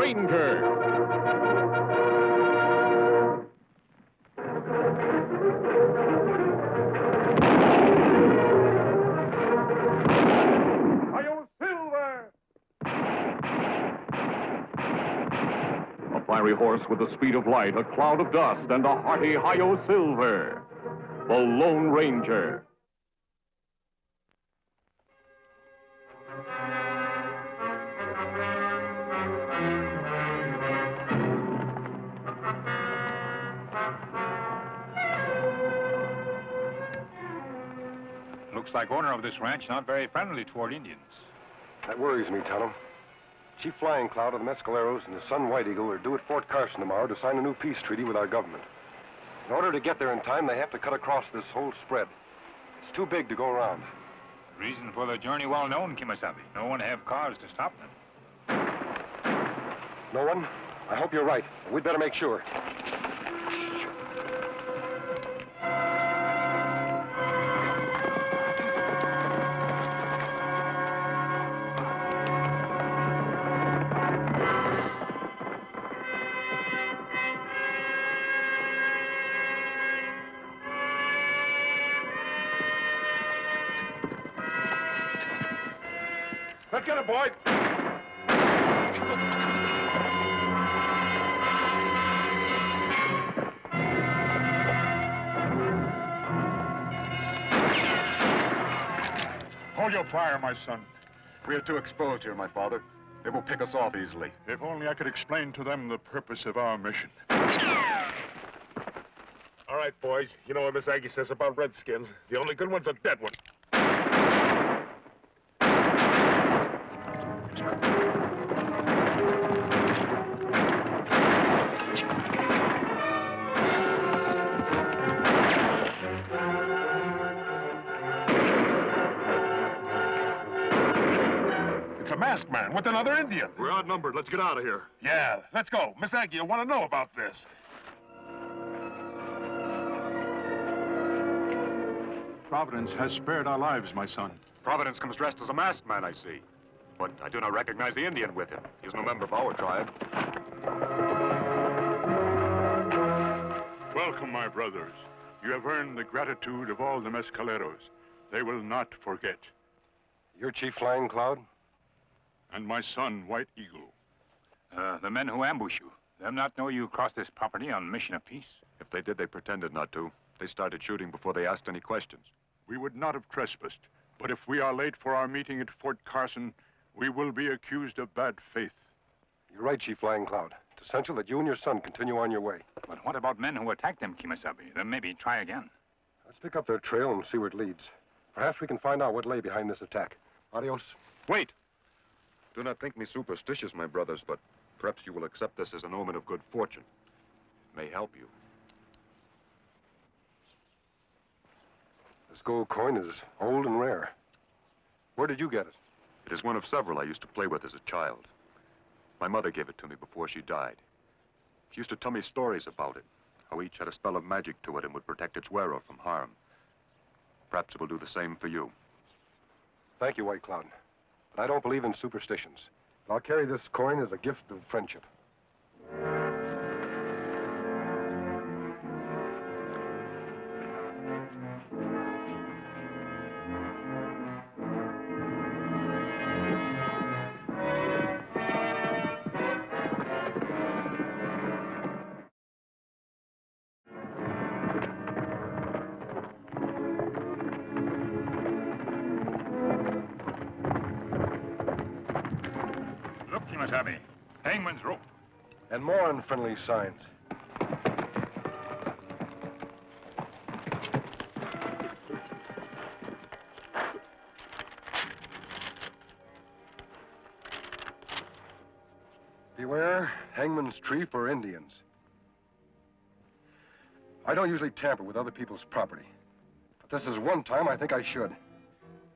Ranger. A fiery horse with the speed of light, a cloud of dust, and a hearty Hi-Yo Silver. The Lone Ranger. Looks like owner of this ranch not very friendly toward Indians. That worries me, Tonto. Chief Flying Cloud of the Mescaleros and his son White Eagle are due at Fort Carson tomorrow to sign a new peace treaty with our government. In order to get there in time, they have to cut across this whole spread. It's too big to go around. The reason for the journey well known, Kemo Sabe. No one have cars to stop them. No one? I hope you're right. We'd better make sure. Let's get it, boys. Hold your fire, my son. We are too exposed here, my father. They will pick us off easily. If only I could explain to them the purpose of our mission. All right, boys. You know what Miss Aggie says about redskins. The only good one's a dead one. It's a masked man with another Indian. We're outnumbered. Let's get out of here. Yeah, let's go. Miss Aggie, I want to know about this. Providence has spared our lives, my son. Providence comes dressed as a masked man, I see. But I do not recognize the Indian with him. He's no member of our tribe. Welcome, my brothers. You have earned the gratitude of all the Mescaleros. They will not forget. You're Chief Flying Cloud? And my son, White Eagle. The men who ambush you, them not know you crossed this property on mission of peace? If they did, they pretended not to. They started shooting before they asked any questions. We would not have trespassed, but if we are late for our meeting at Fort Carson, we will be accused of bad faith. You're right, Chief Flying Cloud. It's essential that you and your son continue on your way. But what about men who attacked them, Kemo Sabe? Then maybe try again. Let's pick up their trail and see where it leads. Perhaps we can find out what lay behind this attack. Adios. Wait! Do not think me superstitious, my brothers, but perhaps you will accept this as an omen of good fortune. It may help you. This gold coin is old and rare. Where did you get it? It is one of several I used to play with as a child. My mother gave it to me before she died. She used to tell me stories about it, how each had a spell of magic to it and would protect its wearer from harm. Perhaps it will do the same for you. Thank you, White Cloud. But I don't believe in superstitions. I'll carry this coin as a gift of friendship. Kemo Sabe, hangman's rope. And more unfriendly signs. Beware, hangman's tree for Indians. I don't usually tamper with other people's property. But this is one time I think I should.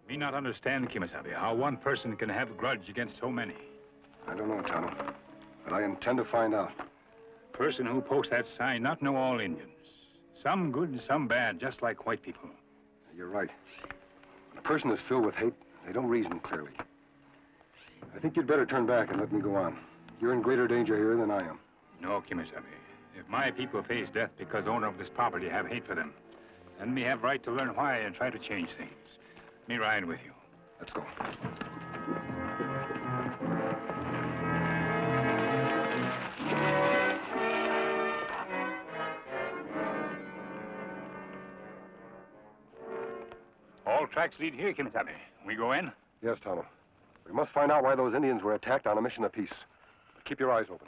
Me not understand, Kemo Sabe, how one person can have a grudge against so many. I don't know, Tonto, but I intend to find out. Person who posts that sign not know all Indians. Some good, some bad, just like white people. You're right. When a person is filled with hate, they don't reason clearly. I think you'd better turn back and let me go on. You're in greater danger here than I am. No, Kemo Sabe. If my people face death because owner of this property have hate for them, then we have right to learn why and try to change things. Me ride with you. Let's go. All tracks lead here, Kemo Sabe. We go in? Yes, Tonto. We must find out why those Indians were attacked on a mission of peace. But keep your eyes open.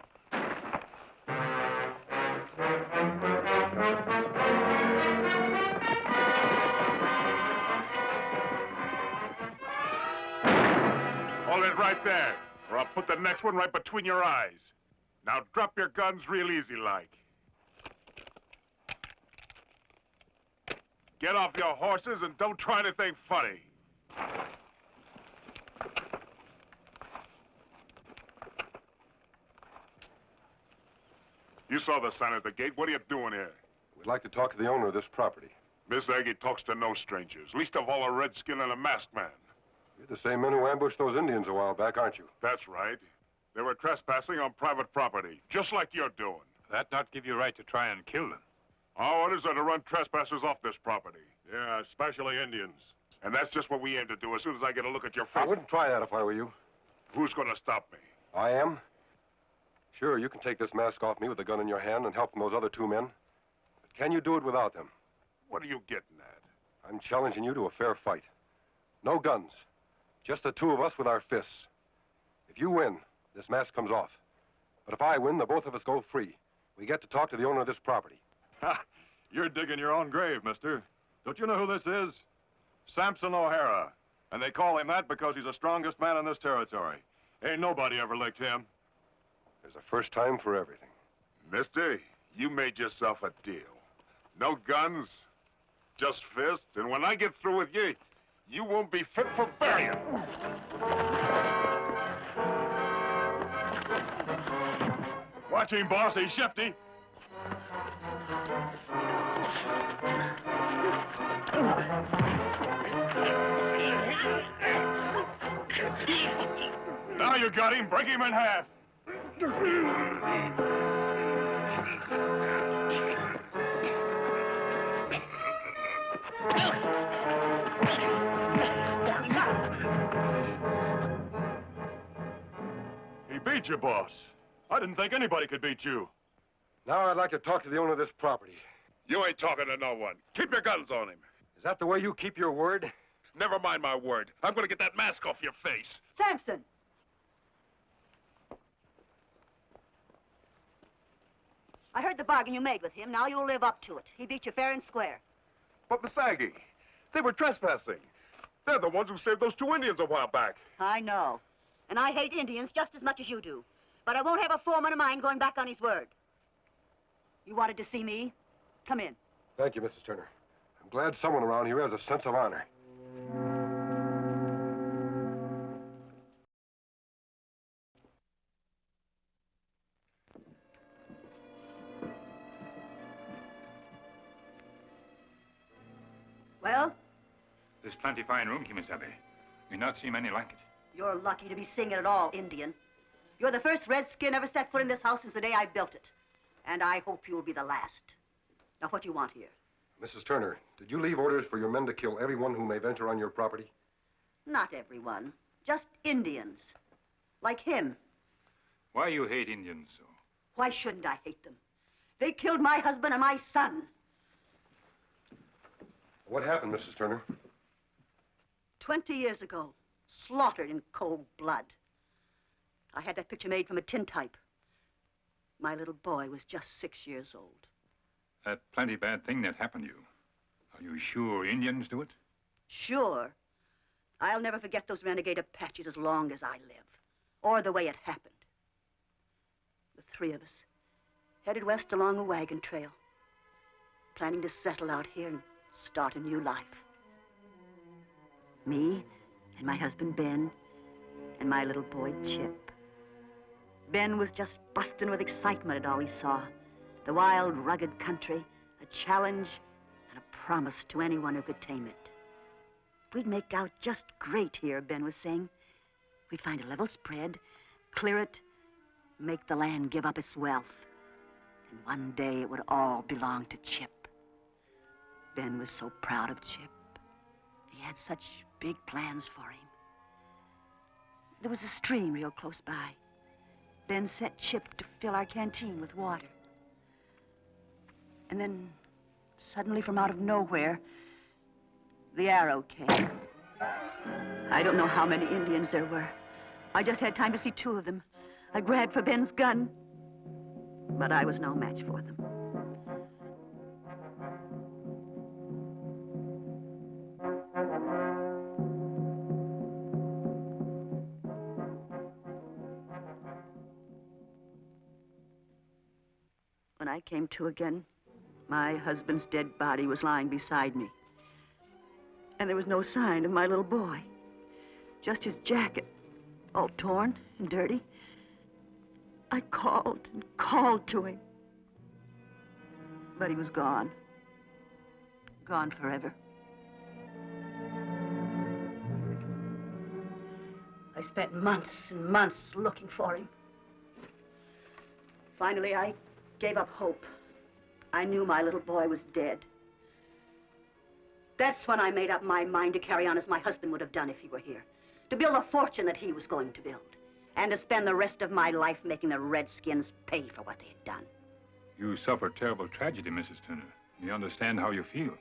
Hold it right there, or I'll put the next one right between your eyes. Now drop your guns real easy like. Get off your horses and don't try anything funny. You saw the sign at the gate. What are you doing here? We'd like to talk to the owner of this property. Miss Aggie talks to no strangers, least of all a redskin and a masked man. You're the same men who ambushed those Indians a while back, aren't you? That's right. They were trespassing on private property, just like you're doing. That not give you right to try and kill them. Our orders are to run trespassers off this property. Yeah, especially Indians. And that's just what we aim to do as soon as I get a look at your face. I wouldn't try that if I were you. Who's going to stop me? I am? Sure, you can take this mask off me with the gun in your hand and help from those other two men. But can you do it without them? What are you getting at? I'm challenging you to a fair fight. No guns. Just the two of us with our fists. If you win, this mask comes off. But if I win, the both of us go free. We get to talk to the owner of this property. Ha! You're digging your own grave, mister. Don't you know who this is? Samson O'Hara. And they call him that because he's the strongest man in this territory. Ain't nobody ever licked him. There's a first time for everything. Mister, you made yourself a deal. No guns, just fists, and when I get through with you, you won't be fit for burial. Watch him, boss. He's shifty. Now you got him. Break him in half. He beat you, boss. I didn't think anybody could beat you. Now I'd like to talk to the owner of this property. You ain't talking to no one. Keep your guns on him. Is that the way you keep your word? Never mind my word. I'm going to get that mask off your face. Samson! I heard the bargain you made with him. Now you'll live up to it. He beat you fair and square. But Miss Aggie, they were trespassing. They're the ones who saved those two Indians a while back. I know. And I hate Indians just as much as you do. But I won't have a foreman of mine going back on his word. You wanted to see me? Come in. Thank you, Mrs. Turner. I'm glad someone around here has a sense of honor. Well, There's plenty fine room, Kemo Sabe. We not see many like it. you're lucky to be singing at all, Indian. You're the first redskin ever set foot in this house since the day I built it. And I hope you'll be the last. Now, what do you want here? Mrs. Turner, did you leave orders for your men to kill everyone who may venture on your property? Not everyone. Just Indians. Like him. Why you hate Indians so? Why shouldn't I hate them? They killed my husband and my son. What happened, Mrs. Turner? 20 years ago. Slaughtered in cold blood. I had that picture made from a tintype. My little boy was just 6 years old. That plenty bad thing that happened to you. Are you sure Indians do it? Sure. I'll never forget those renegade Apaches as long as I live. Or the way it happened. The three of us headed west along a wagon trail. Planning to settle out here and start a new life. Me and my husband Ben and my little boy Chip. Ben was just busting with excitement at all he saw. The wild, rugged country, a challenge, and a promise to anyone who could tame it. We'd make out just great here, Ben was saying. We'd find a level spread, clear it, make the land give up its wealth. And one day it would all belong to Chip. Ben was so proud of Chip. He had such big plans for him. There was a stream real close by. Ben set Chip to fill our canteen with water. And then, suddenly from out of nowhere, the arrow came. I don't know how many Indians there were. I just had time to see 2 of them. I grabbed for Ben's gun, but I was no match for them. When I came to again, my husband's dead body was lying beside me. And there was no sign of my little boy. Just his jacket, all torn and dirty. I called and called to him. But he was gone. Gone forever. I spent months and months looking for him. Finally, I gave up hope. I knew my little boy was dead. That's when I made up my mind to carry on as my husband would have done if he were here. To build a fortune that he was going to build. And to spend the rest of my life making the Redskins pay for what they had done. You suffered terrible tragedy, Mrs. Turner. We understand how you feel.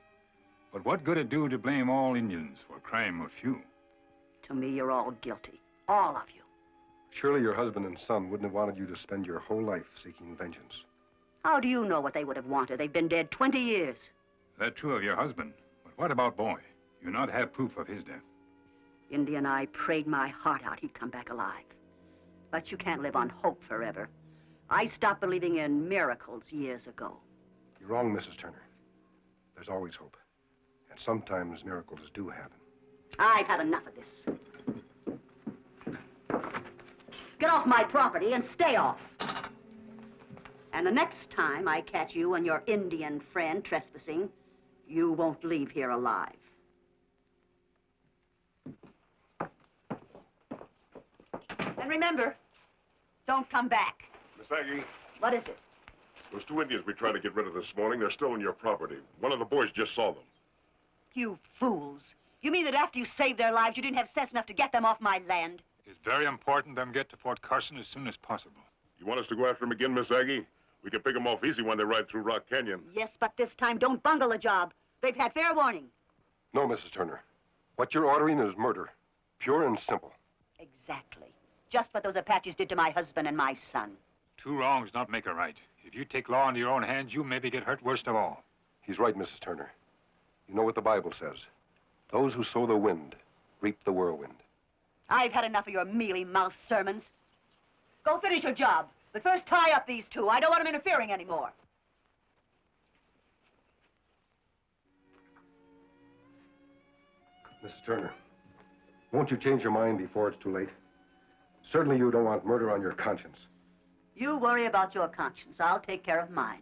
But what good it do to blame all Indians for crime of few? To me, you're all guilty. All of you. Surely your husband and son wouldn't have wanted you to spend your whole life seeking vengeance. How do you know what they would have wanted? They've been dead 20 years. That's true of your husband. But what about boy? You not have proof of his death. Indy and I prayed my heart out he'd come back alive. But you can't live on hope forever. I stopped believing in miracles years ago. You're wrong, Mrs. Turner. There's always hope. And sometimes miracles do happen. I've had enough of this. Get off my property and stay off. And the next time I catch you and your Indian friend trespassing, you won't leave here alive. And remember, don't come back. Miss Aggie, What is it? those 2 Indians we tried to get rid of this morning, they're still on your property. One of the boys just saw them. You fools. You mean that after you saved their lives, you didn't have sense enough to get them off my land? It's very important them get to Fort Carson as soon as possible. You want us to go after them again, Miss Aggie? We can pick them off easy when they ride through Rock Canyon. Yes, but this time don't bungle the job. They've had fair warning. No, Mrs. Turner. What you're ordering is murder. Pure and simple. Exactly. Just what those Apaches did to my husband and my son. 2 wrongs not make a right. If you take law into your own hands, you maybe get hurt worst of all. He's right, Mrs. Turner. You know what the Bible says. Those who sow the wind reap the whirlwind. I've had enough of your mealy-mouthed sermons. Go finish your job. But first tie up these 2. I don't want them interfering anymore. Mrs. Turner, won't you change your mind before it's too late? Certainly you don't want murder on your conscience. You worry about your conscience. I'll take care of mine.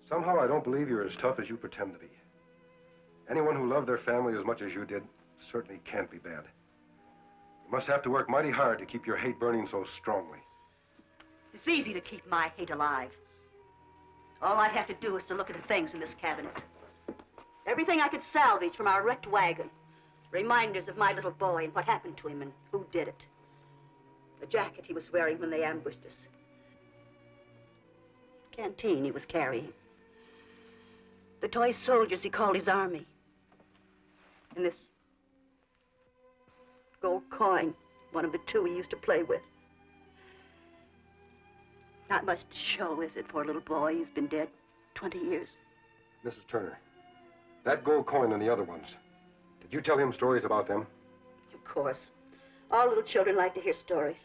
Somehow I don't believe you're as tough as you pretend to be. Anyone who loved their family as much as you did certainly can't be bad. You must have to work mighty hard to keep your hate burning so strongly. It's easy to keep my hate alive. All I have to do is to look at the things in this cabinet. Everything I could salvage from our wrecked wagon. Reminders of my little boy and what happened to him and who did it. The jacket he was wearing when they ambushed us. Canteen he was carrying. The toy soldiers he called his army. And this gold coin, one of the 2 he used to play with. Not much to show, is it, for a little boy who's been dead 20 years? Mrs. Turner, that gold coin and the other ones, did you tell him stories about them? Of course. All little children like to hear stories.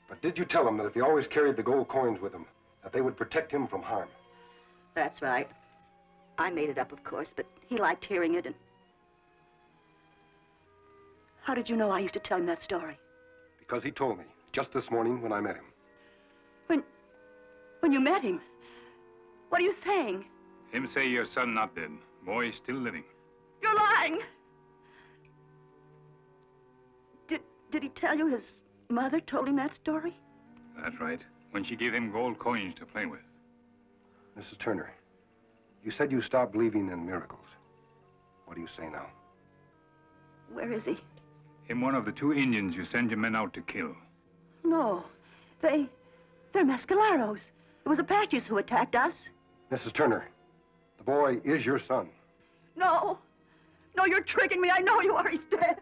But did you tell him that if he always carried the gold coins with him, that they would protect him from harm? That's right. I made it up, of course, but he liked hearing it, and... How did you know I used to tell him that story? Because he told me, just this morning when I met him. When you met him? What are you saying? Him say your son not dead. Boy is still living. You're lying! Did he tell you his mother told him that story? That's right. when she gave him gold coins to play with. Mrs. Turner, you said you stopped believing in miracles. What do you say now? Where is he? Him one of the 2 Indians you send your men out to kill. No. They're mescaleros. It was Apaches who attacked us. Mrs. Turner, the boy is your son. No. No, you're tricking me. I know you are. He's dead.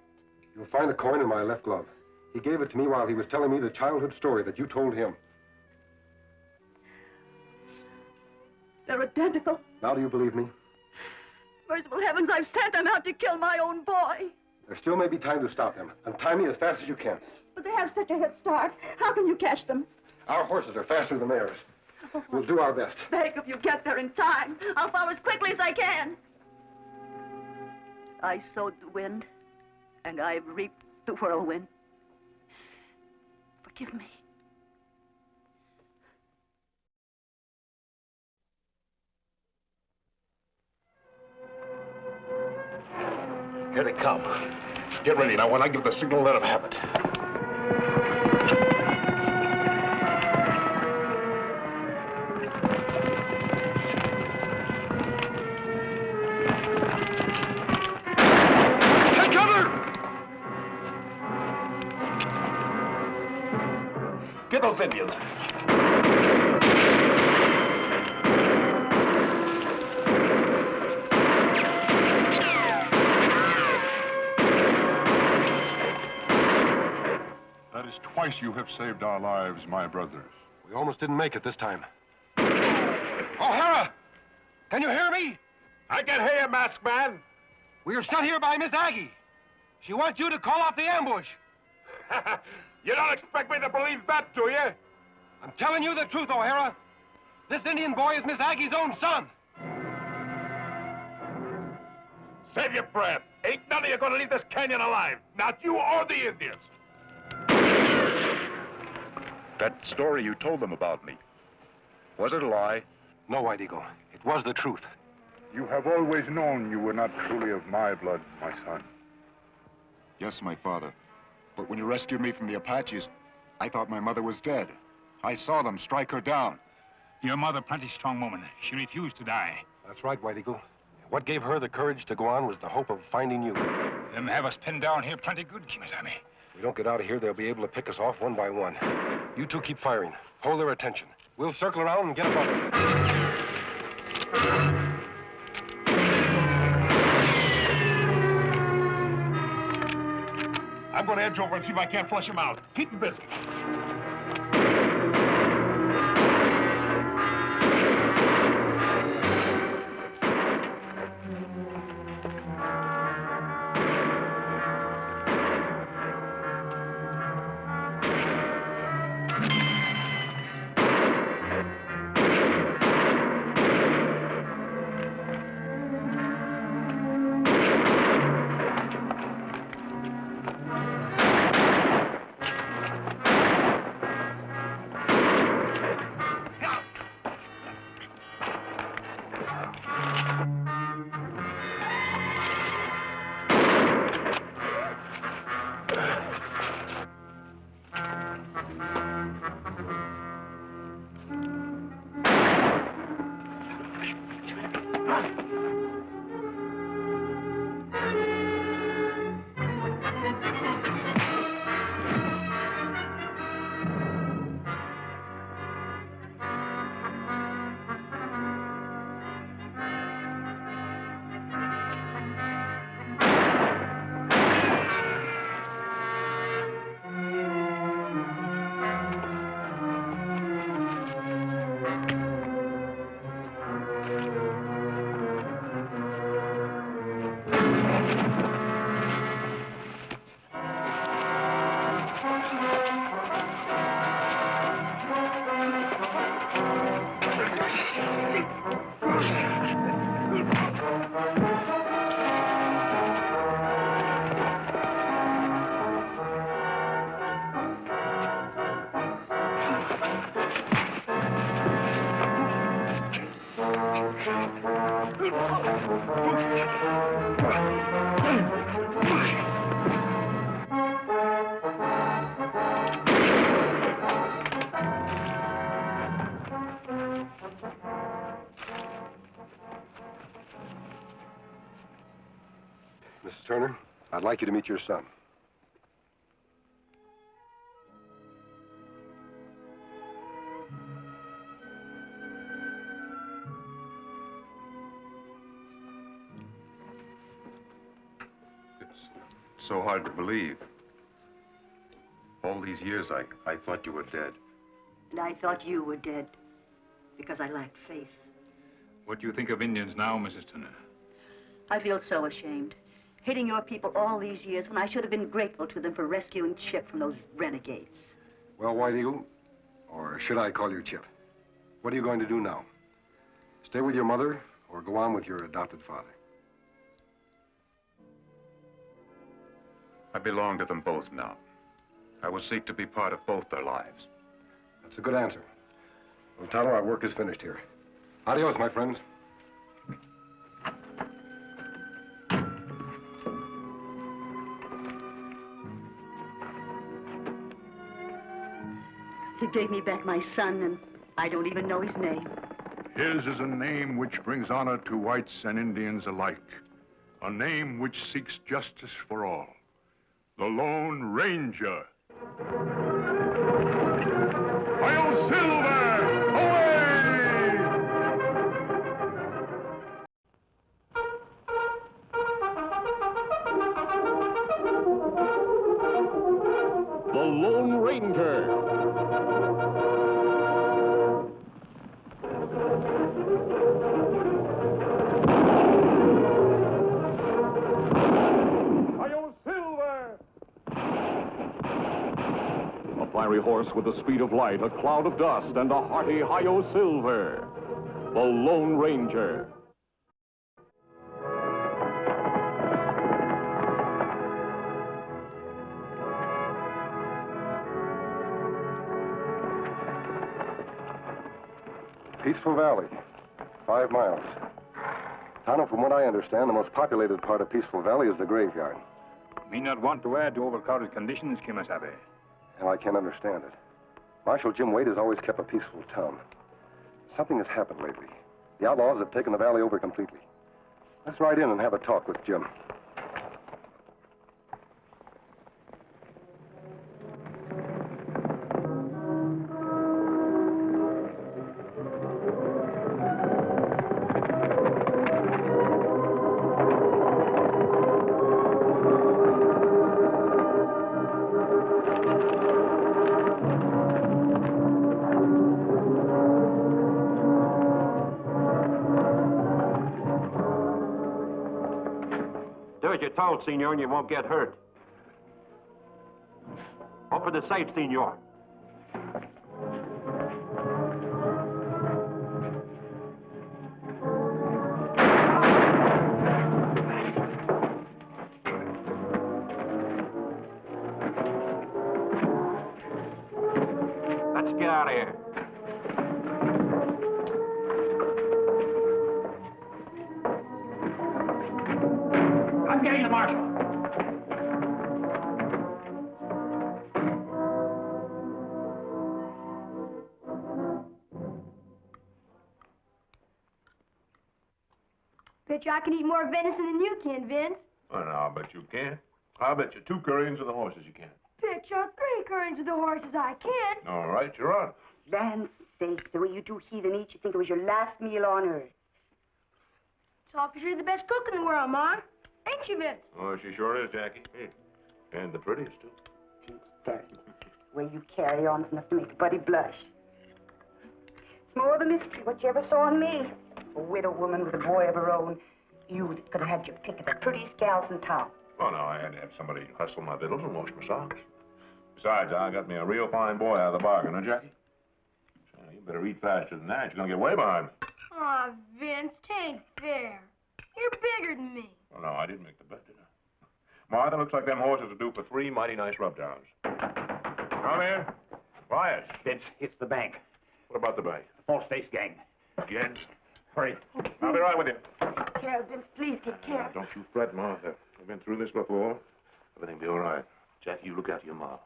You'll find the coin in my left glove. He gave it to me while he was telling me the childhood story that you told him. They're identical. Now do you believe me? Merciful heavens, I've sent them out to kill my own boy. There still may be time to stop them. Untie me as fast as you can. But they have such a head start. How can you catch them? Our horses are faster than theirs. We'll do our best. Beg of you, get there in time. I'll follow as quickly as I can. I sowed the wind, and I've reaped the whirlwind. Forgive me. Here they come. Get ready now. When I give the signal, let them have it. Take cover! Get those Indians. Twice you have saved our lives, my brothers. We almost didn't make it this time. O'Hara! Can you hear me? I can hear you, masked man. We are sent here by Miss Aggie. She wants you to call off the ambush. You don't expect me to believe that, do you? I'm telling you the truth, O'Hara. This Indian boy is Miss Aggie's own son. Save your breath. Ain't none of you gonna leave this canyon alive. Not you or the Indians. That story you told them about me, was it a lie? No, White Eagle. It was the truth. You have always known you were not truly of my blood, my son. Yes, my father. But when you rescued me from the Apaches, I thought my mother was dead. I saw them strike her down. Your mother, plenty strong woman. She refused to die. That's right, White Eagle. What gave her the courage to go on was the hope of finding you. Them have us pinned down here plenty good, Kemo Sabe. If we don't get out of here, they'll be able to pick us off one by one. You two keep firing. Hold their attention. We'll circle around and get above them. I'm gonna edge over and see if I can't flush him out. Keep him busy. Mrs. Turner, I'd like you to meet your son. It's so hard to believe. All these years, I thought you were dead. And I thought you were dead because I lacked faith. What do you think of Indians now, Mrs. Turner? I feel so ashamed. Hating your people all these years when I should have been grateful to them for rescuing Chip from those renegades. Well, White Eagle, or should I call you Chip? What are you going to do now? Stay with your mother or go on with your adopted father? I belong to them both now. I will seek to be part of both their lives. That's a good answer. Well, Tonto, our work is finished here. Adios, my friends. He gave me back my son, and I don't even know his name. His is a name which brings honor to whites and Indians alike. A name which seeks justice for all. The Lone Ranger. Hi-yo, Silver! Away! The Lone Ranger. A fiery horse with the speed of light, a cloud of dust, and a hearty hi-yo Silver. The Lone Ranger. Peaceful Valley, 5 miles. Tonto, from what I understand, the most populated part of Peaceful Valley is the graveyard. Me not want to add to overcrowded conditions, Kemo Sabe. And I can't understand it. Marshal Jim Wade has always kept a peaceful town. Something has happened lately. The outlaws have taken the valley over completely. Let's ride in and have a talk with Jim. Do as you're told, Senor, and you won't get hurt. Open the safe, Senor. Let's get out of here. I'm getting the marshal. Bet you I can eat more venison than you can, Vince. Well, now, I'll bet you can. I'll bet you 2 currings of the horses you can. Bet you 3 currents of the horses I can. All right, you're on. Land's sake, the way you two heathen eat, you think it was your last meal on earth. It's all because you're the best cook in the world, Ma. Ain't you, Vince? Oh, she sure is, Jackie. And the prettiest, too. Vince Barrett, the way you carry on is enough to make a buddy blush. It's more of a mystery what you ever saw in me. A widow woman with a boy of her own. You that could have had your pick of the prettiest gals in town. Well, now, I had to have somebody hustle my victuals and wash my socks. Besides, I got me a real fine boy out of the bargain, huh, Jackie? So, you better eat faster than that. You're gonna get way behind me. Aw, Vince, 'tain't fair. You're bigger than me. Well, no, I didn't make the bet, did I? Martha, looks like them horses will do for 3 mighty nice rub-downs. Come here. Quiet. Vince, it's the bank. What about the bank? The false face gang. Again? Hurry. I'll be right with you. Take care, Vince. Please take care. Don't you fret, Martha. We've been through this before. Everything'll be all right. Jackie, you look after your ma.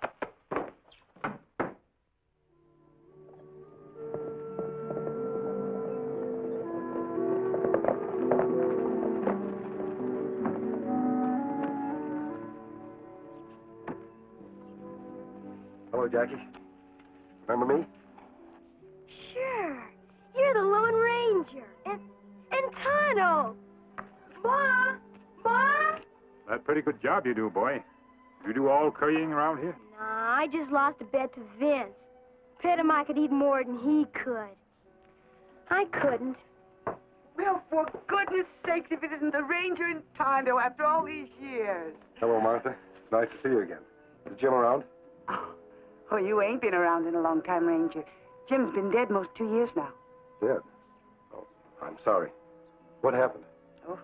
Hello, Jackie. Remember me? Sure. You're the Lone Ranger. And Tonto. Ma! Ma! That's a pretty good job you do, boy. You do all currying around here? Nah, I just lost a bet to Vince. Bet him I could eat more than he could. I couldn't. Well, for goodness sakes, if it isn't the Ranger and Tonto after all these years. Hello, Martha. It's nice to see you again. Is Jim around? Oh, you ain't been around in a long time, Ranger. Jim's been dead most 2 years now. Dead? Oh, I'm sorry. What happened? Oh,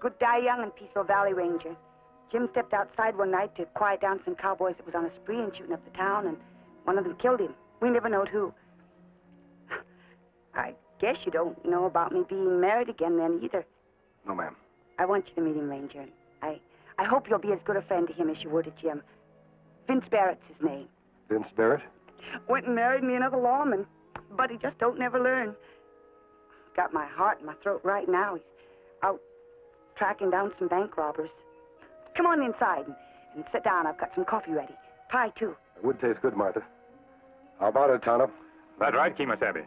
good die young in Peaceful Valley, Ranger. Jim stepped outside one night to quiet down some cowboys that was on a spree and shooting up the town, and one of them killed him. We never knowed who. I guess you don't know about me being married again then either. No, ma'am. I want you to meet him, Ranger. I hope you'll be as good a friend to him as you were to Jim. Vince Barrett's his name. Vince Barrett? Went and married me another lawman, but he just don't never learn. Got my heart in my throat right now. He's out tracking down some bank robbers. Come on inside and sit down. I've got some coffee ready. Pie, too. It would taste good, Martha. How about it, Tonto? That's right, Kemo Sabe.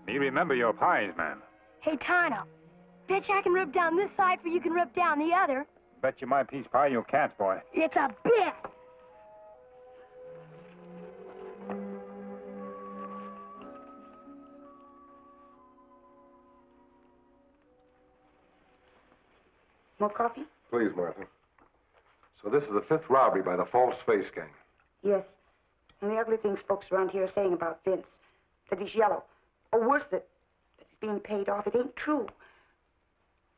Me remember your pies, man. Hey, Tonto. Bet you I can rub down this side for you can rub down the other. Bet you my piece pie you can't, boy. It's a bet. More coffee? Please, Martha. So this is the 5th robbery by the False Face Gang. Yes. And the ugly things folks around here are saying about Vince. That he's yellow. Or worse, that he's being paid off. It ain't true.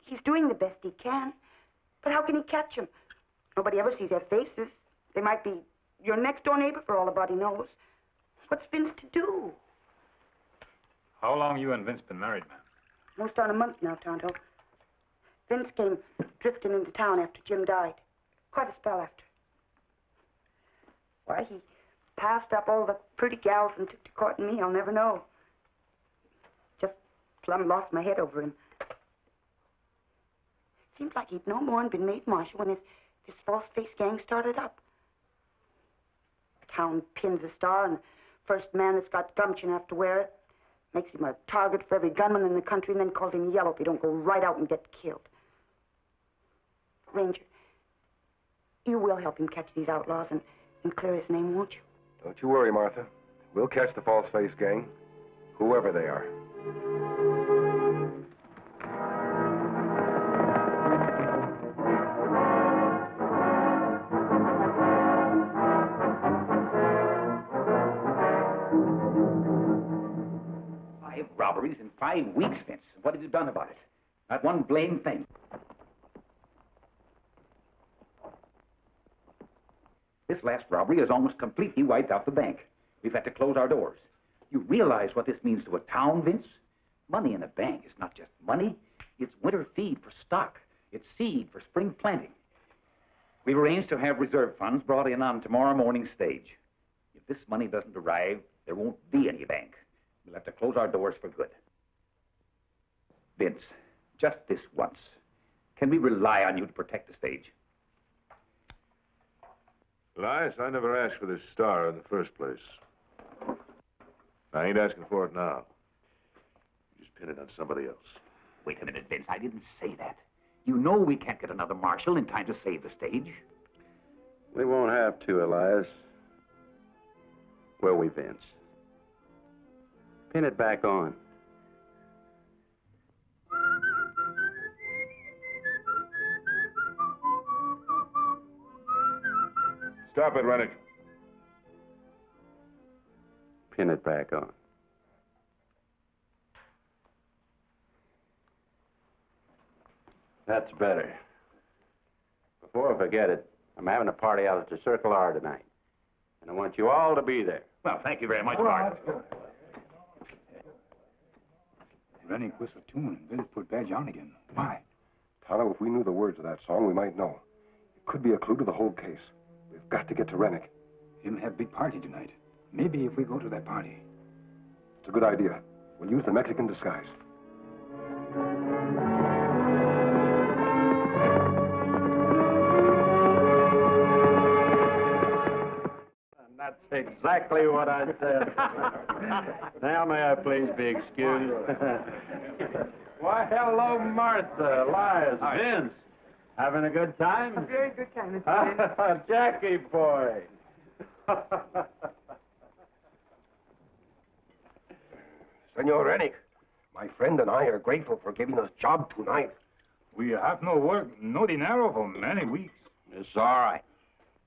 He's doing the best he can. But how can he catch them? Nobody ever sees their faces. They might be your next-door neighbor for all a body knows. What's Vince to do? How long you and Vince been married, man? Most on a month now, Tonto. Vince came drifting into town after Jim died. Quite a spell after. Why, he passed up all the pretty gals and took to courting me, I'll never know. Just plumb lost my head over him. Seems like he'd no more'n been made marshal when this false face gang started up. Town pins a star, and the first man that's got gumption have to wear it. Makes him a target for every gunman in the country, and then calls him yellow if he don't go right out and get killed. Ranger, you will help him catch these outlaws and clear his name, won't you? Don't you worry, Martha. We'll catch the False Face Gang, whoever they are. Robberies in 5 weeks, Vince. What have you done about it? Not one blame thing. This last robbery has almost completely wiped out the bank. We've had to close our doors. You realize what this means to a town, Vince? Money in a bank is not just money. It's winter feed for stock. It's seed for spring planting. We've arranged to have reserve funds brought in on tomorrow morning's stage. If this money doesn't arrive, there won't be any bank. We'll have to close our doors for good. Vince, just this once, can we rely on you to protect the stage? Elias, I never asked for this star in the first place. I ain't asking for it now. You just pin it on somebody else. Wait a minute, Vince. I didn't say that. You know we can't get another marshal in time to save the stage. We won't have to, Elias. Will we, Vince? Pin it back on. Stop it, Rennick. Pin it back on. That's better. Before I forget it, I'm having a party out at the Circle R tonight. And I want you all to be there. Well, thank you very much, Bart. Rennick whistled tune and Vince put badge on again. Why? Tonto, if we knew the words of that song, we might know. It could be a clue to the whole case. We've got to get to Rennick. Him have big party tonight. Maybe if we go to that party. It's a good idea. We'll use the Mexican disguise. I'm not exactly what I said. Now, may I please be excused? Why, hello, Martha, Elias, Vince. Having a good time? A very good time, Mr. Vince. Jackie boy. Senor Rennick, my friend and I are grateful for giving us job tonight. We have no work, no dinero for many weeks. It's all right.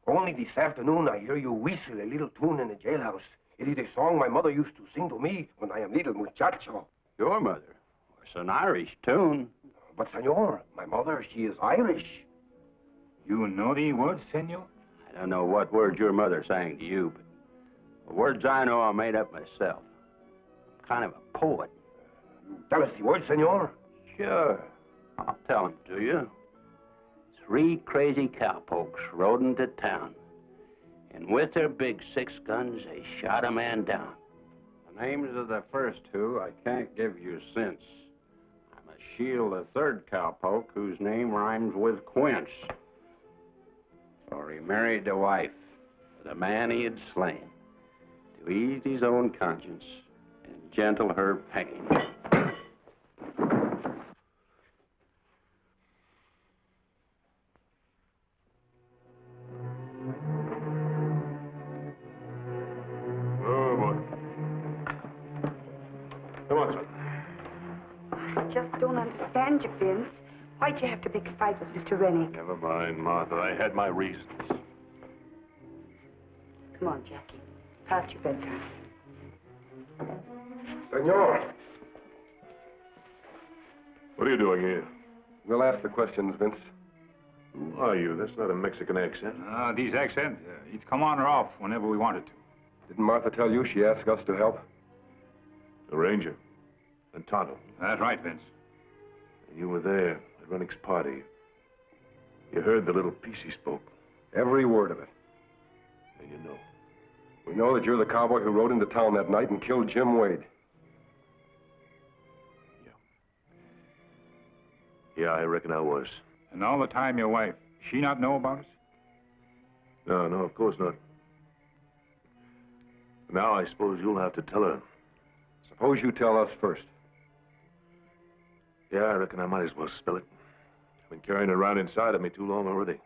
Only this afternoon I hear you whistle a little tune in the jailhouse. It is a song my mother used to sing to me when I am little muchacho. Your mother? It's an Irish tune. But, senor, my mother, she is Irish. You know the words, senor? I don't know what words your mother sang to you, but the words I know I made up myself. I'm kind of a poet. Tell us the words, senor. Sure. I'll tell them to you. 3 crazy cowpokes rode into town, and with their big 6 guns, they shot a man down. The names of the first 2 I can't give you since. I must shield the 3rd cowpoke, whose name rhymes with quince. For he married the wife of the man he had slain to ease his own conscience and gentle her pain. I just don't understand you, Vince. Why'd you have to pick a fight with Mr. Rennick? Never mind, Martha. I had my reasons. Come on, Jackie. Past your bedtime. Senor. What are you doing here? We'll ask the questions, Vince. Who are you? That's not a Mexican accent. These accents, it's come on or off whenever we wanted to. Didn't Martha tell you she asked us to help? The Ranger and Tonto. That's right, Vince. And you were there at Rennick's party. You heard the little piece he spoke. Every word of it. And you know. We know that you're the cowboy who rode into town that night and killed Jim Wade. Yeah, I reckon I was. And all the time your wife, she not know about it? No, of course not. Now I suppose you'll have to tell her. Suppose you tell us first. Yeah, I reckon I might as well spill it. I've been carrying it around inside of me too long already.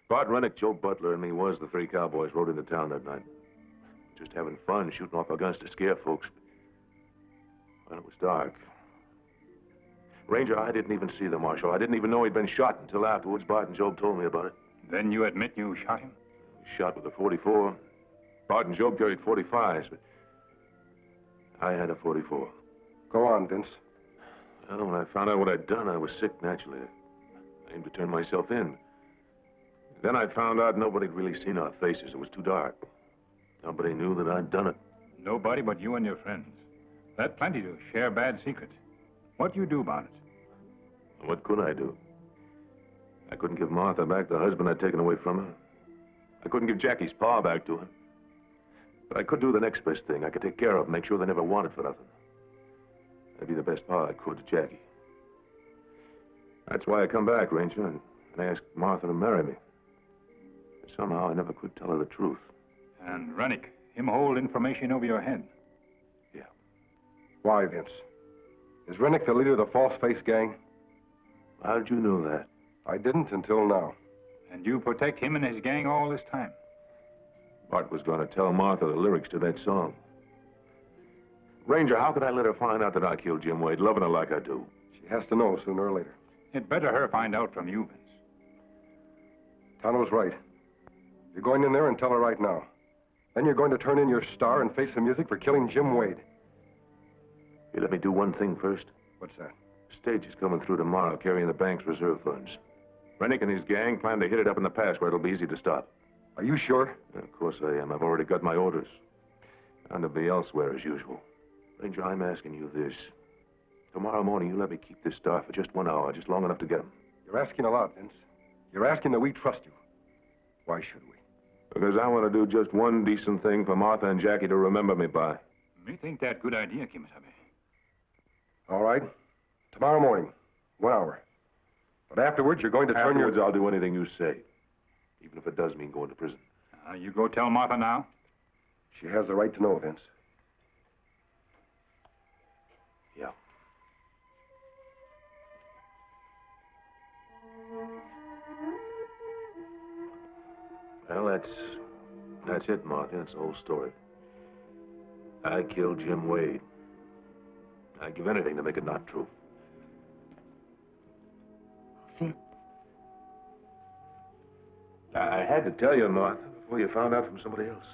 Bart Rennick, Joe Butler, and me was the 3 cowboys rode into town that night. Just having fun, shooting off our guns to scare folks. Well, it was dark. Ranger, I didn't even see the marshal. I didn't even know he'd been shot until afterwards. Bart and Job told me about it. Then you admit you shot him? Shot with a .44. Bart and Job carried .45s, but I had a .44. Go on, Vince. Well, when I found out what I'd done, I was sick, naturally. I aimed to turn myself in. Then I found out nobody'd really seen our faces. It was too dark. Nobody knew that I'd done it. Nobody but you and your friends. That plenty to share bad secrets. What do you do about it? What could I do? I couldn't give Martha back the husband I'd taken away from her. I couldn't give Jackie's pa back to her. But I could do the next best thing. I could take care of them, make sure they never wanted for nothing. That'd be the best pa I could to Jackie. That's why I come back, Ranger, and asked Martha to marry me. But somehow I never could tell her the truth. And Rennick, him hold information over your head. Yeah. Why, Vince? Is Rennick the leader of the False Face gang? How'd you know that? I didn't until now. And you protect him and his gang all this time? Bart was going to tell Martha the lyrics to that song. Ranger, how could I let her find out that I killed Jim Wade, loving her like I do? She has to know sooner or later. It better her find out from you, Vince. Tonto's right. You're going in there and tell her right now. Then you're going to turn in your star and face the music for killing Jim Wade. You let me do one thing first? What's that? Stage is coming through tomorrow, carrying the bank's reserve funds. Rennick and his gang plan to hit it up in the pass where it'll be easy to stop. Are you sure? Of course I am. I've already got my orders. And to be elsewhere as usual. Ranger, I'm asking you this. Tomorrow morning, you let me keep this star for just 1 hour, just long enough to get him. You're asking a lot, Vince. You're asking that we trust you. Why should we? Because I want to do just one decent thing for Martha and Jackie to remember me by. Me think that good idea, Kemo Sabe. All right. Tomorrow morning, 1 hour. But afterwards, you're going to turn your... Afterwards, I'll do anything you say. Even if it does mean going to prison. You go tell Martha now? She has the right to know, Vince. Yeah. Well, that's it, Martha. That's the whole story. I killed Jim Wade. I'd give anything to make it not true. Vince. I had to tell you, Martha, before you found out from somebody else.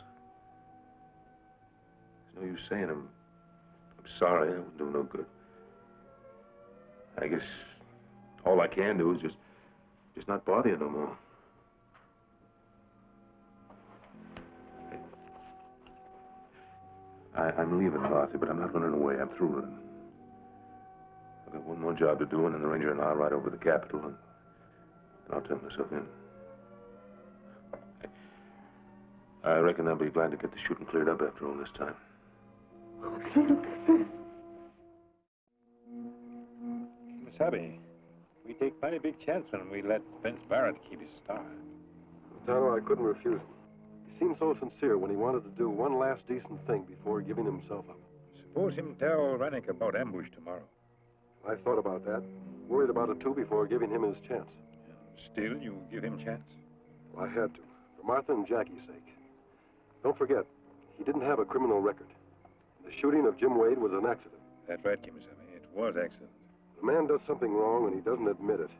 There's no use saying I'm sorry. It wouldn't do no good. I guess all I can do is just not bother you no more. I'm leaving, Martha, but I'm not running away. I'm through running. I've got one more job to do, and then the Ranger and I'll ride over to the Capitol, and I'll turn myself in. I reckon I'll be glad to get the shooting cleared up after all this time. Kemo Sabe, we take plenty big chance when we let Vince Barrett keep his star. Tonto, I couldn't refuse him. He seemed so sincere when he wanted to do one last decent thing before giving himself up. Suppose him tell Rennick about ambush tomorrow. I thought about that. Worried about it, too, before giving him his chance. Still, you give him chance? Well, I had to, for Martha and Jackie's sake. Don't forget, he didn't have a criminal record. The shooting of Jim Wade was an accident. That's right, Kemo Sabe. It was accident. The man does something wrong and he doesn't admit it.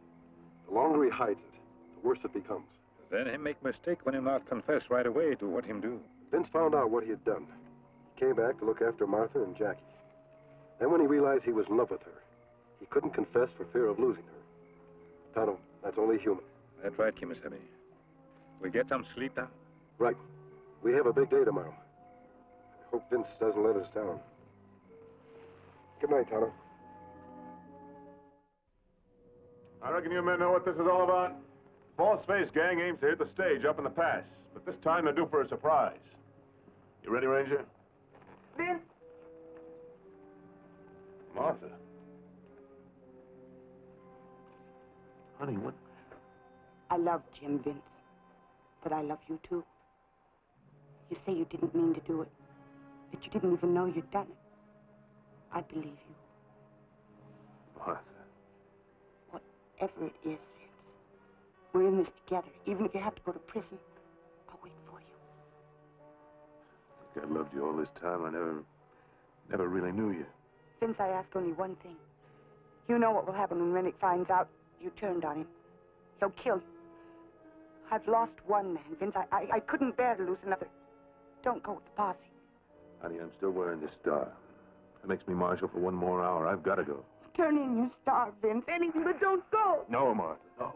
The longer he hides it, the worse it becomes. Then him make mistake when him not confess right away to what him do. Vince found out what he had done. He came back to look after Martha and Jackie. Then when he realized he was in love with her, he couldn't confess for fear of losing her. Tonto, that's only human. That's right, Kemo Sabe. We get some sleep now? Right. We have a big day tomorrow. I hope Vince doesn't let us down. Good night, Tonto. I reckon you men know what this is all about. False Face Gang aims to hit the stage up in the pass, but this time they're due for a surprise. You ready, Ranger? Vince. Martha. Honey, what? I love Jim, Vince. But I love you, too. You say you didn't mean to do it, that you didn't even know you'd done it. I believe you. Martha. Whatever it is, Vince, we're in this together. Even if you have to go to prison, I'll wait for you. I think I loved you all this time. I never really knew you. Vince, I ask only one thing. You know what will happen when Rennick finds out you turned on him. He'll kill you. I've lost one man, Vince. I couldn't bear to lose another. Don't go with the posse. Honey, I'm still wearing this star. That makes me marshal for one more hour. I've got to go. Turn in your star, Vince. Anything, but don't go. No, Martha, no.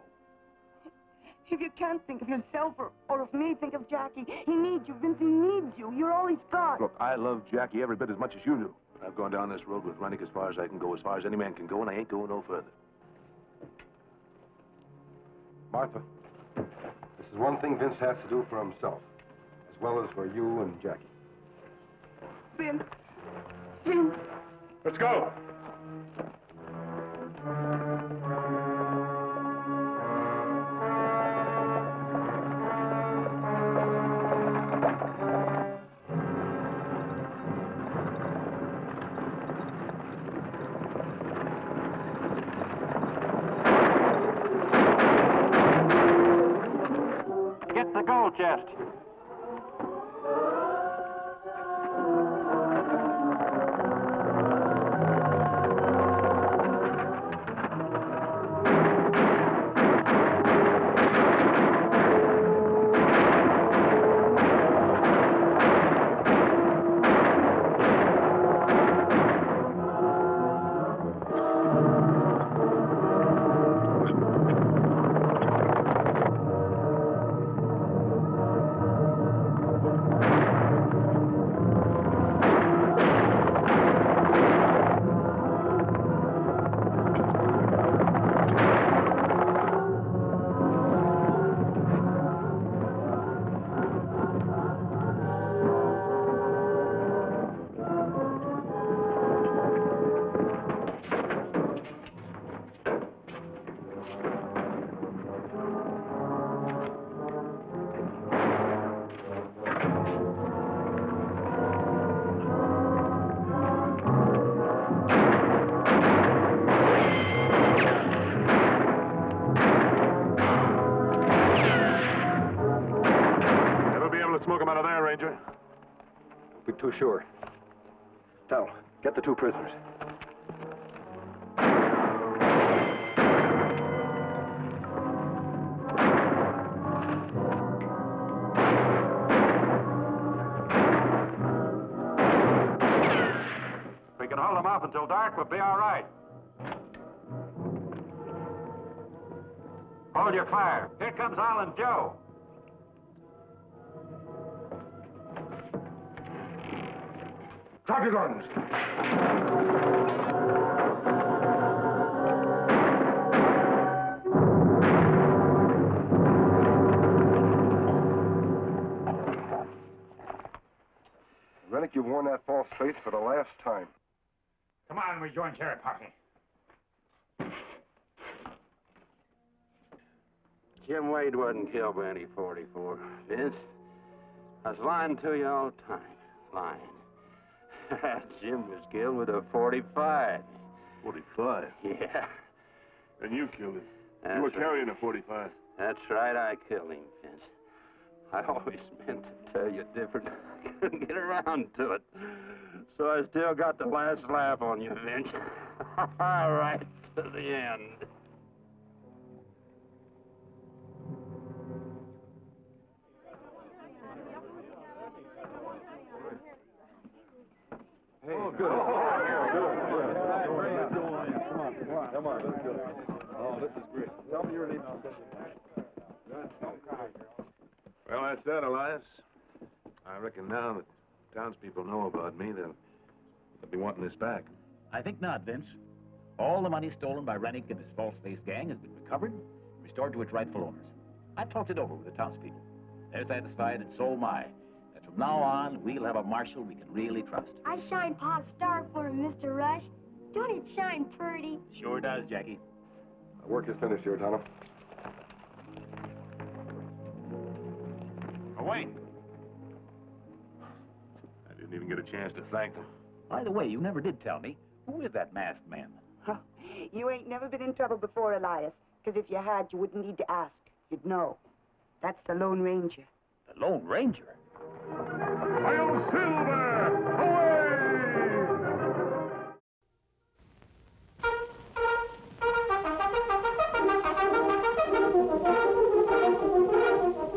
If you can't think of yourself or of me, think of Jackie. He needs you, Vince. He needs you. You're all he's got. Look, I love Jackie every bit as much as you do. I've gone down this road with Rennick as far as I can go, as far as any man can go, and I ain't going no further. Martha, this is one thing Vince has to do for himself, as well as for you and Jackie. Vince. Vince. Let's go. Get the gold chest. him out of there, Ranger. Be too sure. Tonto, get the two prisoners. If we can hold them off until dark, we'll be all right. Hold your fire. Here comes Al and Joe. Drop your guns. Rennick, you've worn that false face for the last time. Come on, we join Sheriff Posse. Jim Wade wasn't killed by any 44, Vince. I was lying to you all the time. Lying. Jim was killed with a 45. 45? Yeah. And you killed him. That's You were right. carrying a 45. That's right, I killed him, Vince. I always meant to tell you different. I couldn't get around to it. So I still got the last laugh on you, Vince. Right to the end. Hey. Oh, good. Good. Come on. Let's go. Oh, this is great. Tell me your name. Well, that's that, Elias. I reckon now that townspeople know about me, they'll be wanting this back. I think not, Vince. All the money stolen by Rennick and his false-faced gang has been recovered and restored to its rightful owners. I've talked it over with the townspeople. They're satisfied, and so am I, that from now on, we'll have a marshal we can really trust. I shine Pa's star for him, Mr. Rush. Don't it shine pretty? Sure does, Jackie. Our work is finished here, Tonto. Oh, wait. I didn't even get a chance to thank them. By the way, you never did tell me. Who is that masked man? Huh. You ain't never been in trouble before, Elias. Because if you had, you wouldn't need to ask. You'd know. That's the Lone Ranger. The Lone Ranger? Hail Silver! Away!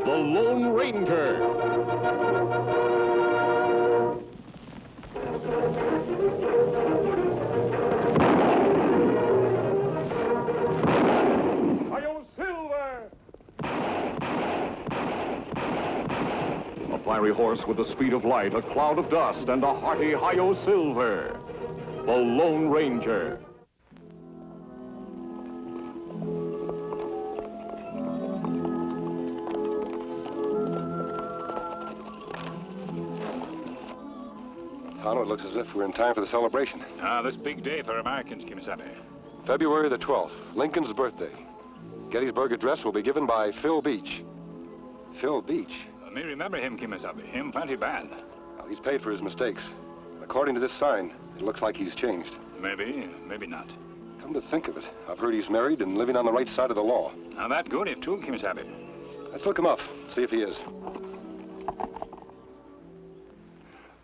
The Lone Ranger. Hail Silver! A fiery horse with the speed of light, a cloud of dust, and a hearty Hi-Yo Silver. The Lone Ranger. Tonto, it looks as if we're in time for the celebration. Ah, this big day for Americans, Kemo Sabe. February the 12th, Lincoln's birthday. Gettysburg Address will be given by Phil Beach. Phil Beach? Me remember him, Kemo Sabe. Him plenty bad. Well, he's paid for his mistakes. According to this sign, it looks like he's changed. Maybe, maybe not. Come to think of it, I've heard he's married and living on the right side of the law. Now, that good if too, Kemo Sabe. Let's look him up, see if he is.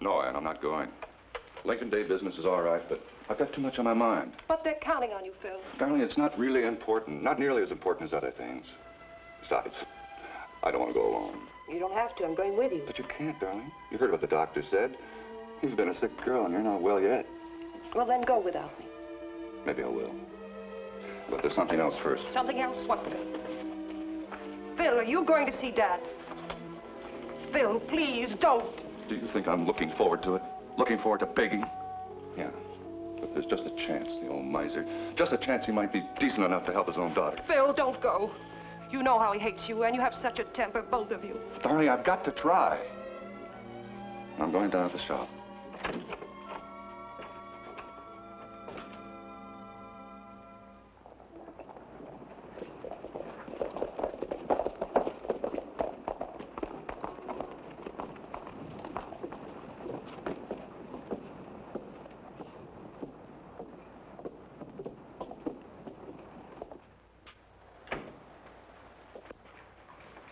No, Ann, I'm not going. Lincoln Day business is all right, but I've got too much on my mind. But they're counting on you, Phil. Darling, it's not really important. Not nearly as important as other things. Besides, I don't want to go alone. You don't have to. I'm going with you. But you can't, darling. You heard what the doctor said. He's been a sick girl, and you're not well yet. Well, then go without me. Maybe I will. But there's something else first. Something else? What, Phil? Phil, are you going to see Dad? Phil, please, don't. Do you think I'm looking forward to it? Looking forward to begging? Yeah. But there's just a chance, the old miser. Just a chance he might be decent enough to help his own daughter. Phil, don't go. You know how he hates you, and you have such a temper, both of you. Darling, I've got to try. I'm going down to the shop.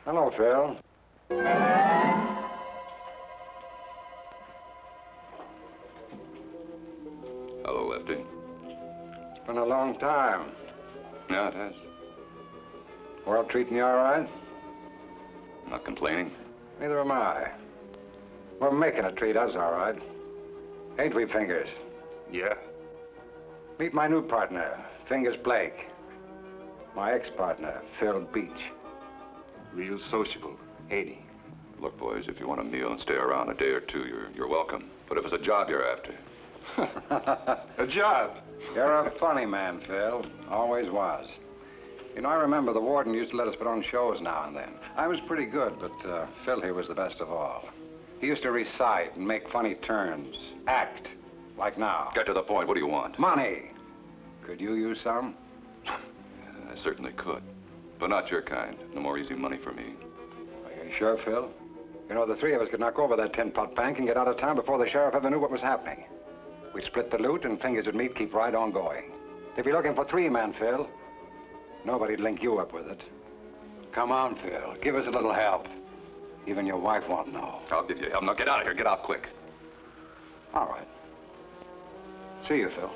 Hello, Phil. Lefty. It's been a long time. Yeah, it has. World treating you all right? Not complaining. Neither am I. We're making it treat us all right. Ain't we, Fingers? Yeah. Meet my new partner, Fingers Blake. My ex-partner, Phil Beach. Real sociable. 80. Look, boys, if you want a meal and stay around a day or two, you're welcome. But if it's a job you're after... A job? You're a funny man, Phil. Always was. You know, I remember the warden used to let us put on shows now and then. I was pretty good, but Phil here was the best of all. He used to recite and make funny turns. Act. Like now. Get to the point. What do you want? Money. Could you use some? I certainly could. But not your kind. No more easy money for me. Are you sure, Phil? You know, the three of us could knock over that tin-pot bank and get out of town before the sheriff ever knew what was happening. We'd split the loot and Fingers would meet, keep right on going. They'd be looking for 3 men, Phil. Nobody'd link you up with it. Come on, Phil. Give us a little help. Even your wife won't know. I'll give you help. Now get out of here. Get out quick. All right. See you, Phil.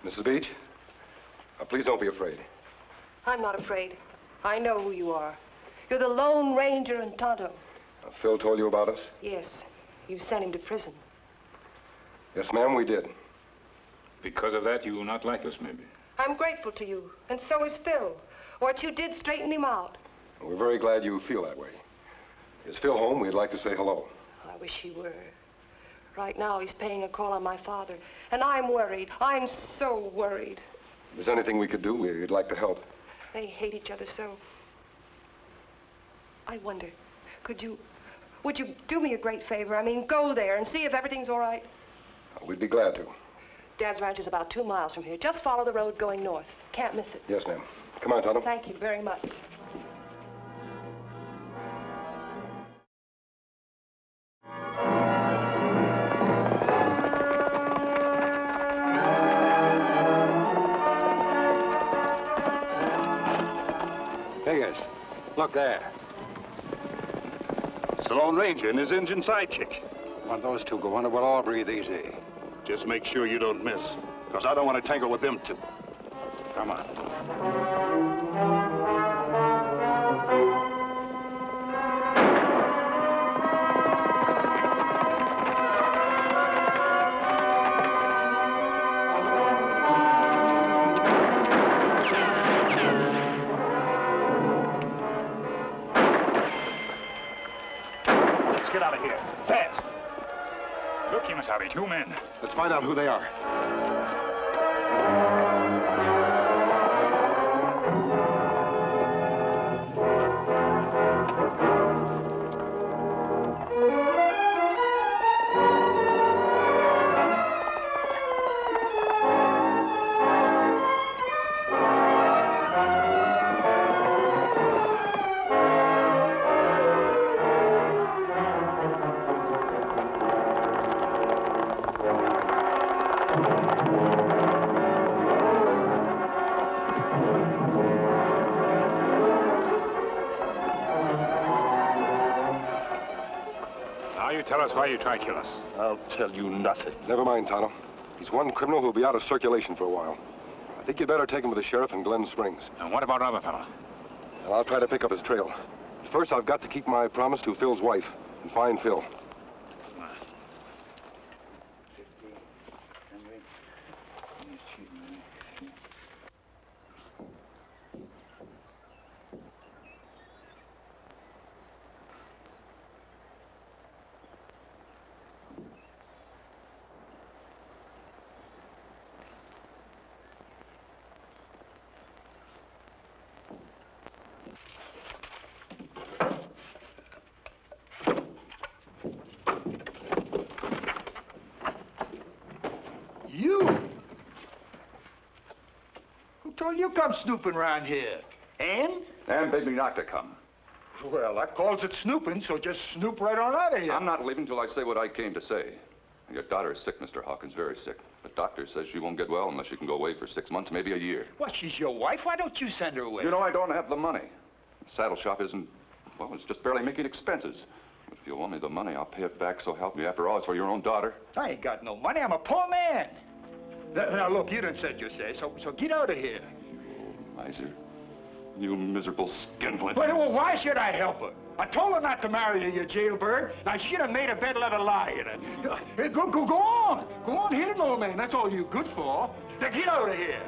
Mrs. Beach, please don't be afraid. I'm not afraid. I know who you are. You're the Lone Ranger and Tonto. Phil told you about us? Yes. You sent him to prison. Yes, ma'am, we did. Because of that, you will not like us, maybe. I'm grateful to you, and so is Phil. What you did straightened him out. We're very glad you feel that way. Is Phil home? We'd like to say hello. I wish he were. Right now, he's paying a call on my father, and I'm worried. I'm so worried. If there's anything we could do, we'd like to help. They hate each other so. I wonder, would you do me a great favor? I mean, go there and see if everything's all right. We'd be glad to. Dad's ranch is about 2 miles from here. Just follow the road going north. Can't miss it. Yes, ma'am. Come on, Tonto. Thank you very much. Fingers, look there. It's the Lone Ranger and his Indian sidekick. When those two go under, we'll all breathe easy. Just make sure you don't miss, because I don't want to tangle with them two. Come on. Let's get out of here. Fast. Look, Kemo Sabe, 2 men. Let's find out who they are. Tell us why you tried to kill us. I'll tell you nothing. Never mind, Tonto. He's one criminal who'll be out of circulation for a while. I think you'd better take him with the sheriff in Glen Springs. And what about our other fella? And I'll try to pick up his trail. First, I've got to keep my promise to Phil's wife and find Phil. You come snooping around here. Ann? Ann bid me not to come. Well, that calls it snooping, so just snoop right on out of here. I'm not leaving till I say what I came to say. Your daughter is sick, Mr. Hawkins, very sick. The doctor says she won't get well unless she can go away for 6 months, maybe a year. What, she's your wife? Why don't you send her away? You know, I don't have the money. The saddle shop isn't, well, it's just barely making expenses. But if you want me the money, I'll pay it back, so help me. After all, it's for your own daughter. I ain't got no money. I'm a poor man. Now, look, you done said your say, so get out of here. Miser. You miserable skinflint. Well, why should I help her? I told her not to marry you, you jailbird. I should have made a bed, let her lie in it. Go on. Go on, hit it, old man. That's all you good for. Now, get out of here.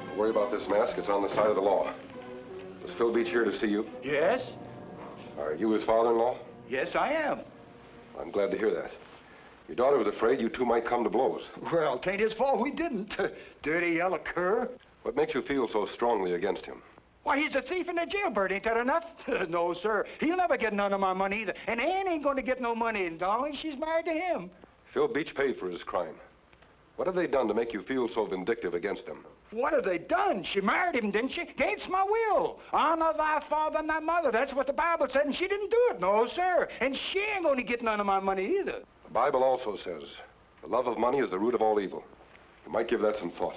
Don't worry about this mask. It's on the side of the law. Was Phil Beach here to see you? Yes? Are you his father-in-law? Yes, I am. I'm glad to hear that. Your daughter was afraid you two might come to blows. Well, 'tain't his fault we didn't. Dirty yellow cur. What makes you feel so strongly against him? Why, he's a thief and a jailbird. Ain't that enough? No, sir. He'll never get none of my money either. And Ann ain't going to get no money. And, darling, she's married to him. Phil Beach paid for his crime. What have they done to make you feel so vindictive against them? What have they done? She married him, didn't she? Against my will. Honor thy father and thy mother. That's what the Bible said, and she didn't do it. No, sir. And she ain't going to get none of my money either. The Bible also says, the love of money is the root of all evil. You might give that some thought.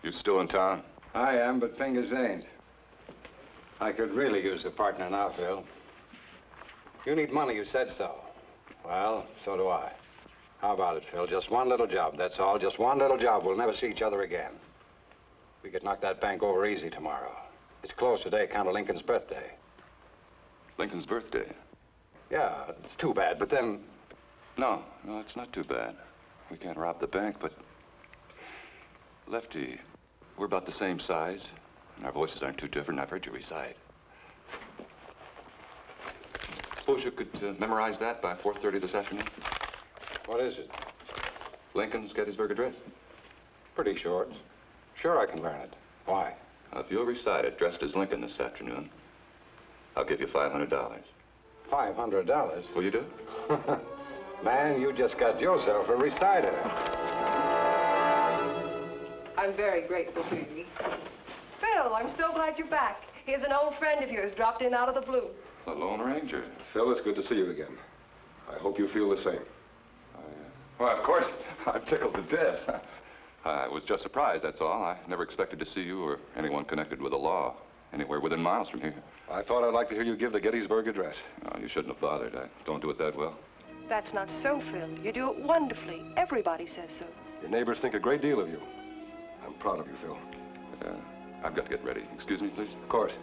You still in town? I am, but fingers ain't. I could really use a partner now, Phil. You need money, you said so. Well, so do I. How about it, Phil? Just one little job, that's all. Just one little job. We'll never see each other again. We could knock that bank over easy tomorrow. It's closed today, account of Lincoln's birthday. Lincoln's birthday? Yeah, it's too bad, but then... No, it's not too bad. We can't rob the bank, but... Lefty, we're about the same size, and our voices aren't too different. I've heard you recite. Suppose you could memorize that by 4:30 this afternoon? What is it? Lincoln's Gettysburg Address. Pretty short. Sure I can learn it. Why? If you'll recite it dressed as Lincoln this afternoon, I'll give you $500. $500? Will you do it? Man, you just got yourself a reciter. I'm very grateful to you. Phil, I'm so glad you're back. Here's an old friend of yours dropped in out of the blue. The Lone Ranger. Phil, it's good to see you again. I hope you feel the same. Well, of course, I'm tickled to death. I was just surprised, that's all. I never expected to see you or anyone connected with the law anywhere within miles from here. I thought I'd like to hear you give the Gettysburg Address. Oh, you shouldn't have bothered. I don't do it that well. That's not so, Phil. You do it wonderfully. Everybody says so. Your neighbors think a great deal of you. I'm proud of you, Phil. I've got to get ready. Excuse me, please? Of course.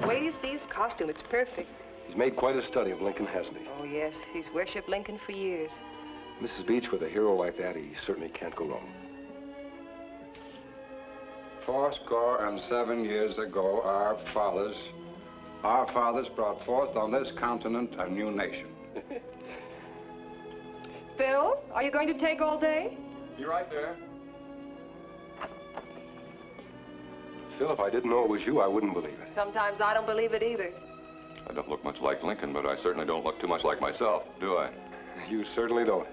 Wait till you see his costume. It's perfect. He's made quite a study of Lincoln, hasn't he? Oh, yes. He's worshipped Lincoln for years. Mrs. Beach, with a hero like that, he certainly can't go wrong. 77 years ago, our fathers brought forth on this continent a new nation. Phil, are you going to take all day? Be right there. Phil, if I didn't know it was you, I wouldn't believe it. Sometimes I don't believe it either. I don't look much like Lincoln, but I certainly don't look too much like myself, do I? You certainly don't.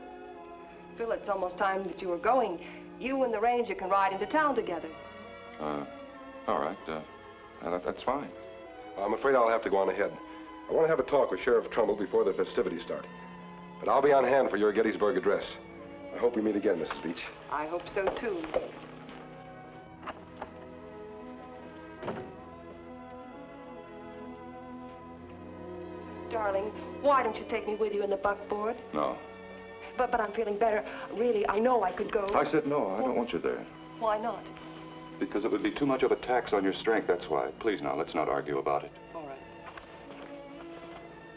Phil, it's almost time that you were going. You and the Ranger can ride into town together. All right. That's fine. I'm afraid I'll have to go on ahead. I want to have a talk with Sheriff Trumbull before the festivities start. But I'll be on hand for your Gettysburg Address. I hope we meet again, Mrs. Beach. I hope so, too. Darling, why don't you take me with you in the buckboard? No. But I'm feeling better. Really, I know I could go. I said no. I don't want you there. Why not? Because it would be too much of a tax on your strength, that's why. Please, now, let's not argue about it.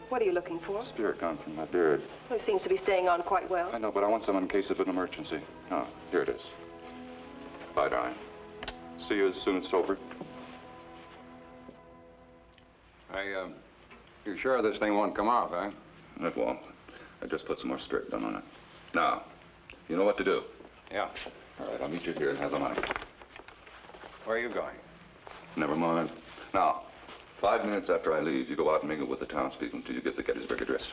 What are you looking for? Spirit gone from my beard. Well, it seems to be staying on quite well. I know, but I want some in case of an emergency. Oh, here it is. Bye, darling. See you as soon as it's over. You sure this thing won't come off, eh? It won't. I just put some more strip done on it. Now, you know what to do. Yeah. All right, I'll meet you here and have the money. Where are you going? Never mind. Now, 5 minutes after I leave, you go out and mingle with the townspeople until you get the Gettysburg Address.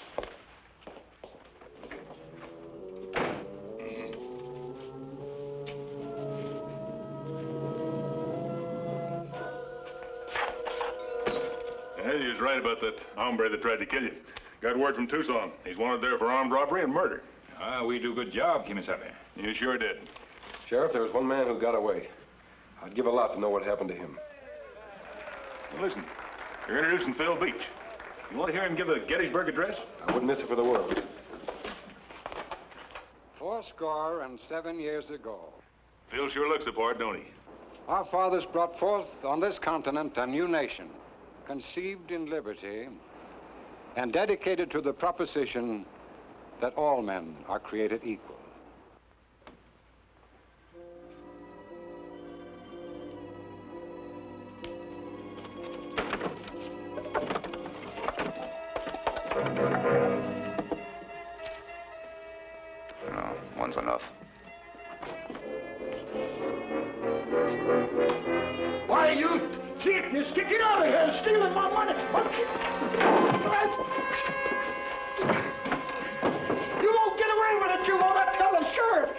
Yeah, you was right about that hombre that tried to kill you. Got word from Tucson. He's wanted there for armed robbery and murder. We do good job, Kemo Sabe. You sure did. Sheriff, there was one man who got away. I'd give a lot to know what happened to him. Well, listen, you're introducing Phil Beach. You want to hear him give the Gettysburg Address? I wouldn't miss it for the world. 407 years ago, Phil sure looks the part, don't he? our fathers brought forth on this continent a new nation, conceived in liberty and dedicated to the proposition that all men are created equal. No, one's enough. Why, you thief, you get out of here, stealing my money. You won't get away with it, you won't. I tell the sheriff.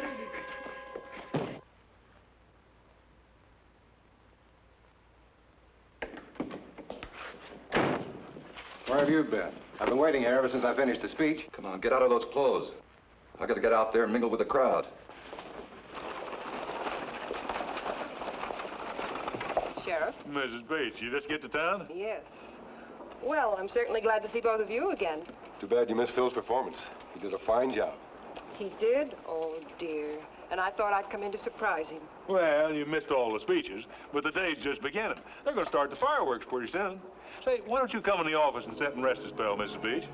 Where have you been? I've been waiting here ever since I finished the speech. Come on, get out of those clothes. I gotta get out there and mingle with the crowd. Sheriff? Mrs. Beach, you just get to town? Yes. Well, I'm certainly glad to see both of you again. Too bad you missed Phil's performance. He did a fine job. He did? Oh, dear. And I thought I'd come in to surprise him. Well, you missed all the speeches, but the day's just beginning. They're going to start the fireworks pretty soon. Say, why don't you come in the office and sit and rest a spell, Mrs. Beach?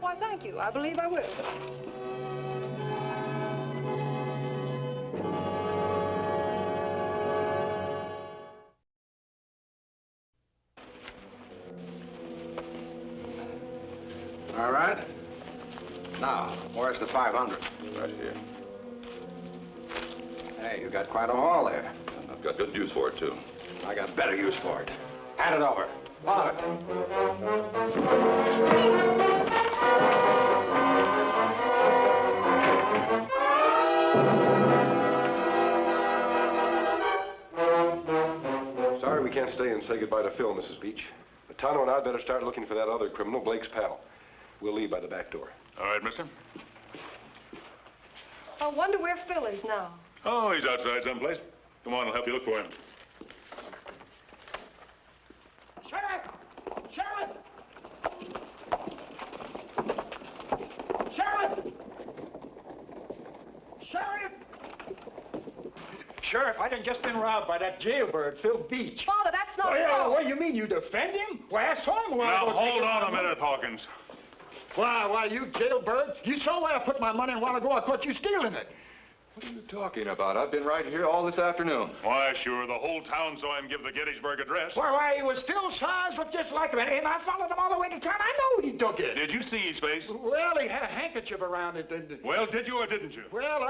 Why, thank you. I believe I will. All right. Now, where's the 500? Right here. Hey, you got quite a haul there. I've got good use for it, too. I got better use for it. Hand it over. Follow it. Sorry we can't stay and say goodbye to Phil, Mrs. Beach. But Tonto and I'd better start looking for that other criminal, Blake's pal. We'll leave by the back door. All right, mister. I wonder where Phil is now. Oh, he's outside someplace. Come on, I'll help you look for him. Sheriff! Sheriff! Sheriff! Sheriff! Sheriff, I done just been robbed by that jailbird, Phil Beach. Father, that's not What do you mean, you defend him? Why, I saw him while I Now, was hold taking on my a minute, Hawkins. Why, you jailbird? You saw where I put my money a while ago. I caught you stealing it. What are you talking about? I've been right here all this afternoon. Why, sure, the whole town saw him give the Gettysburg Address. Why, he was still size, but just like him. And I followed him all the way to town. I know he took it. Did you see his face? Well, he had a handkerchief around it. Well, did you or didn't you? Well,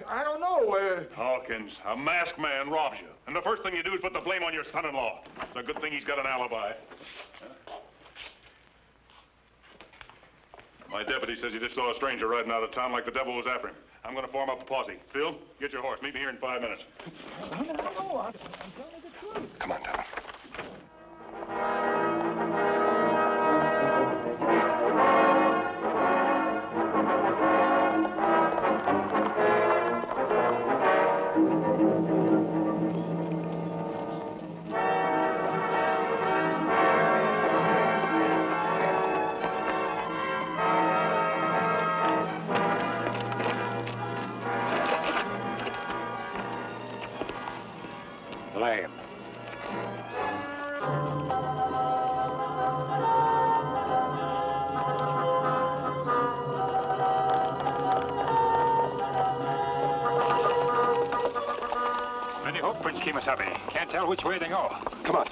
I don't know. Hawkins, a masked man robs you. And the first thing you do is put the blame on your son-in-law. It's a good thing he's got an alibi. My deputy says he just saw a stranger riding out of town like the devil was after him. I'm going to form up a posse. Phil, get your horse. Meet me here in 5 minutes. I don't know. I'm telling you the truth. Come on, Tonto. Lame. roads, Kemo Sabe. Can't tell which way they go. Come on.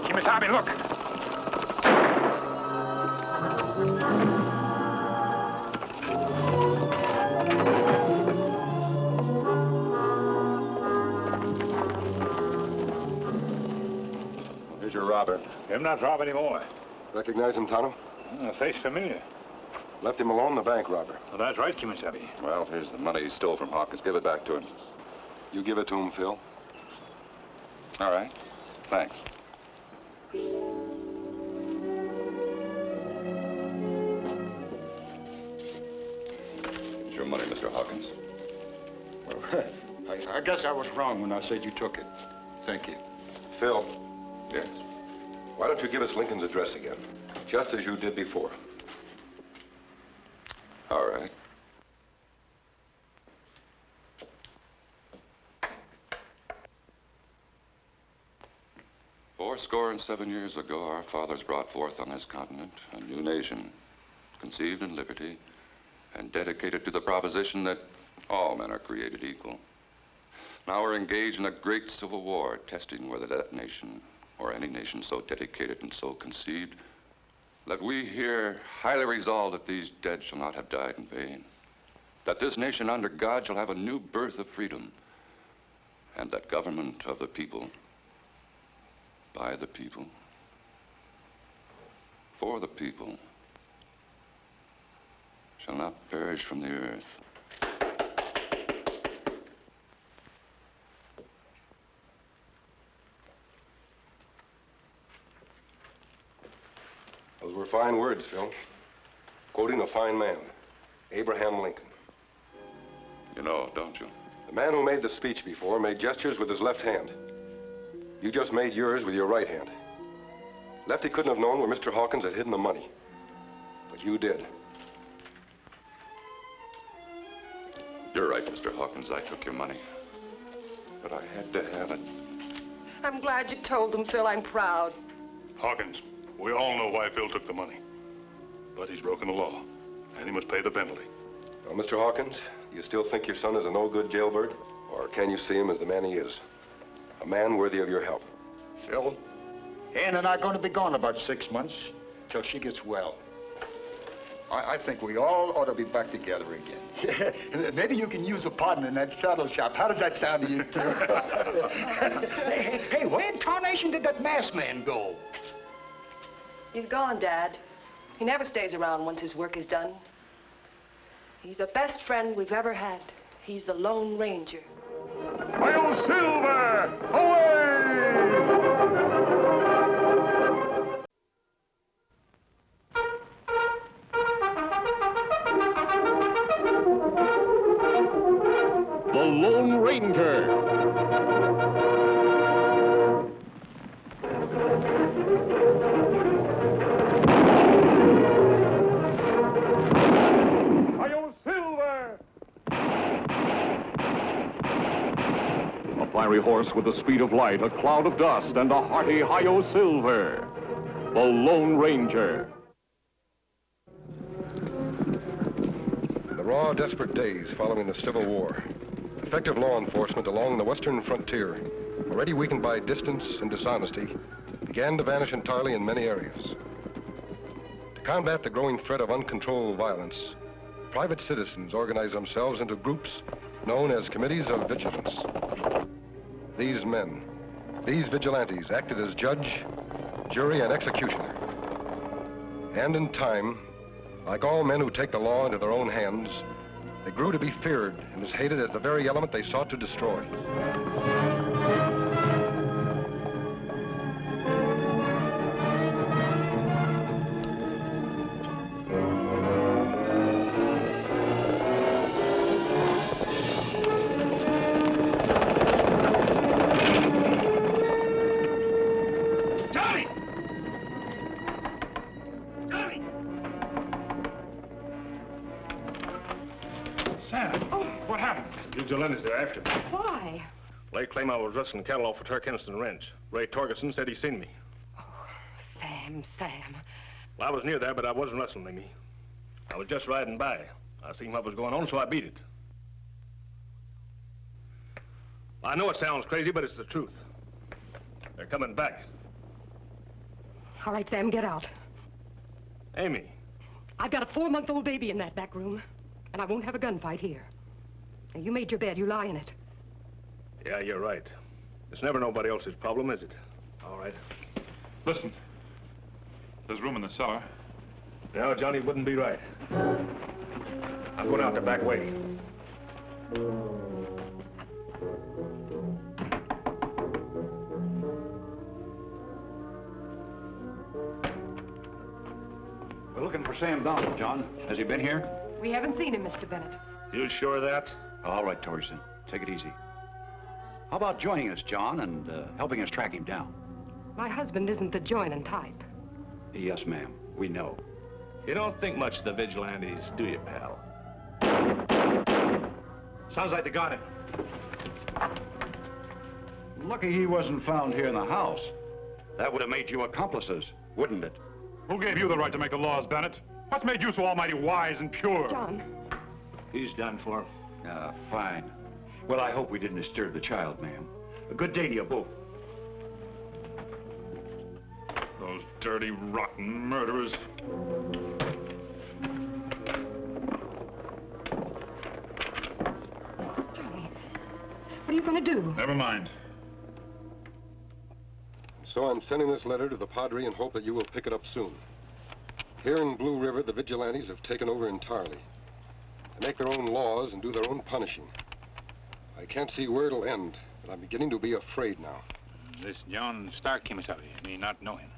Kemo Sabe, look. Here's your robber. Him not rob anymore. Recognize him, Tonto? Face familiar. Left him alone, the bank robber. Well, that's right, Kemo Sabe. Well, here's the money he stole from Hawkins. Give it back to him. You give it to him, Phil. All right. Thanks. Here's your money, Mr. Hawkins. Well, I guess I was wrong when I said you took it. Thank you. Phil. Yes? Why don't you give us Lincoln's address again? Just as you did before. All right. Fourscore-and-7 years ago, our fathers brought forth on this continent a new nation, conceived in liberty and dedicated to the proposition that all men are created equal. Now we're engaged in a great civil war, testing whether that nation, or any nation so dedicated and so conceived, that we here highly resolve that these dead shall not have died in vain, that this nation under God shall have a new birth of freedom, and that government of the people, by the people, for the people, shall not perish from the earth. Those were fine words, Phil. Quoting a fine man, Abraham Lincoln. You know, don't you? The man who made the speech before made gestures with his left hand. You just made yours with your right hand. Lefty couldn't have known where Mr. Hawkins had hidden the money. But you did. You're right, Mr. Hawkins. I took your money. But I had to have it. I'm glad you told them, Phil. I'm proud. Hawkins, we all know why Phil took the money. But he's broken the law, and he must pay the penalty. Well, Mr. Hawkins, do you still think your son is a no-good jailbird? Or can you see him as the man he is? A man worthy of your help. Phil, Ann and I are going to be gone about 6 months till she gets well. I think we all ought to be back together again. Maybe you can use a partner in that saddle shop. How does that sound to you, too? hey, where in tarnation did that masked man go? He's gone, Dad. He never stays around once his work is done. He's the best friend we've ever had. He's the Lone Ranger. Hail Silver! Away! The Lone Ranger. Hail Silver! A fiery horse with the speed of light, a cloud of dust, and a hearty hi-yo silver. The Lone Ranger. In the raw, desperate days following the Civil War, effective law enforcement along the western frontier, already weakened by distance and dishonesty, began to vanish entirely in many areas. To combat the growing threat of uncontrolled violence, private citizens organized themselves into groups known as committees of vigilance. These men, these vigilantes, acted as judge, jury, and executioner. And in time, Like all men who take the law into their own hands, they grew to be feared and as hated as the very element they sought to destroy. Vigilantes, they're after me. Why? They claim I was rustling cattle off of Turkennison Ranch. Ray Torgerson said he seen me. Sam. Well, I was near there, but I wasn't rustling, Mimi. I was just riding by. I seen what was going on, so I beat it. I know it sounds crazy, but it's the truth. They're coming back. All right, Sam, get out. Amy. I've got a 4-month-old baby in that back room, and I won't have a gunfight here. Now, you made your bed. You lie in it. Yeah, you're right. It's never nobody else's problem, is it? All right. Listen. There's room in the cellar. No, Johnny wouldn't be right. I'm going out the back way. We're looking for Sam Donald, John. Has he been here? We haven't seen him, Mr. Bennett. You sure of that? All right, Torgerson. Take it easy. How about joining us, John, and helping us track him down? My husband isn't the joining type. Yes, ma'am. We know. You don't think much of the vigilantes, do you, pal? Sounds like they got him. Lucky he wasn't found here in the house. That would have made you accomplices, wouldn't it? Who gave you the right to make the laws, Bennett? What's made you so almighty wise and pure? John. He's done for. Fine. Well, I hope we didn't disturb the child, ma'am. A good day to you both. Those dirty, rotten murderers. Johnny, what are you going to do? Never mind. So I'm sending this letter to the Padre in hope that you will pick it up soon. Here in Blue River, the vigilantes have taken over entirely. They make their own laws and do their own punishing. I can't see where it'll end, but I'm beginning to be afraid now. This John Stark Kemo Sabe, me not know him.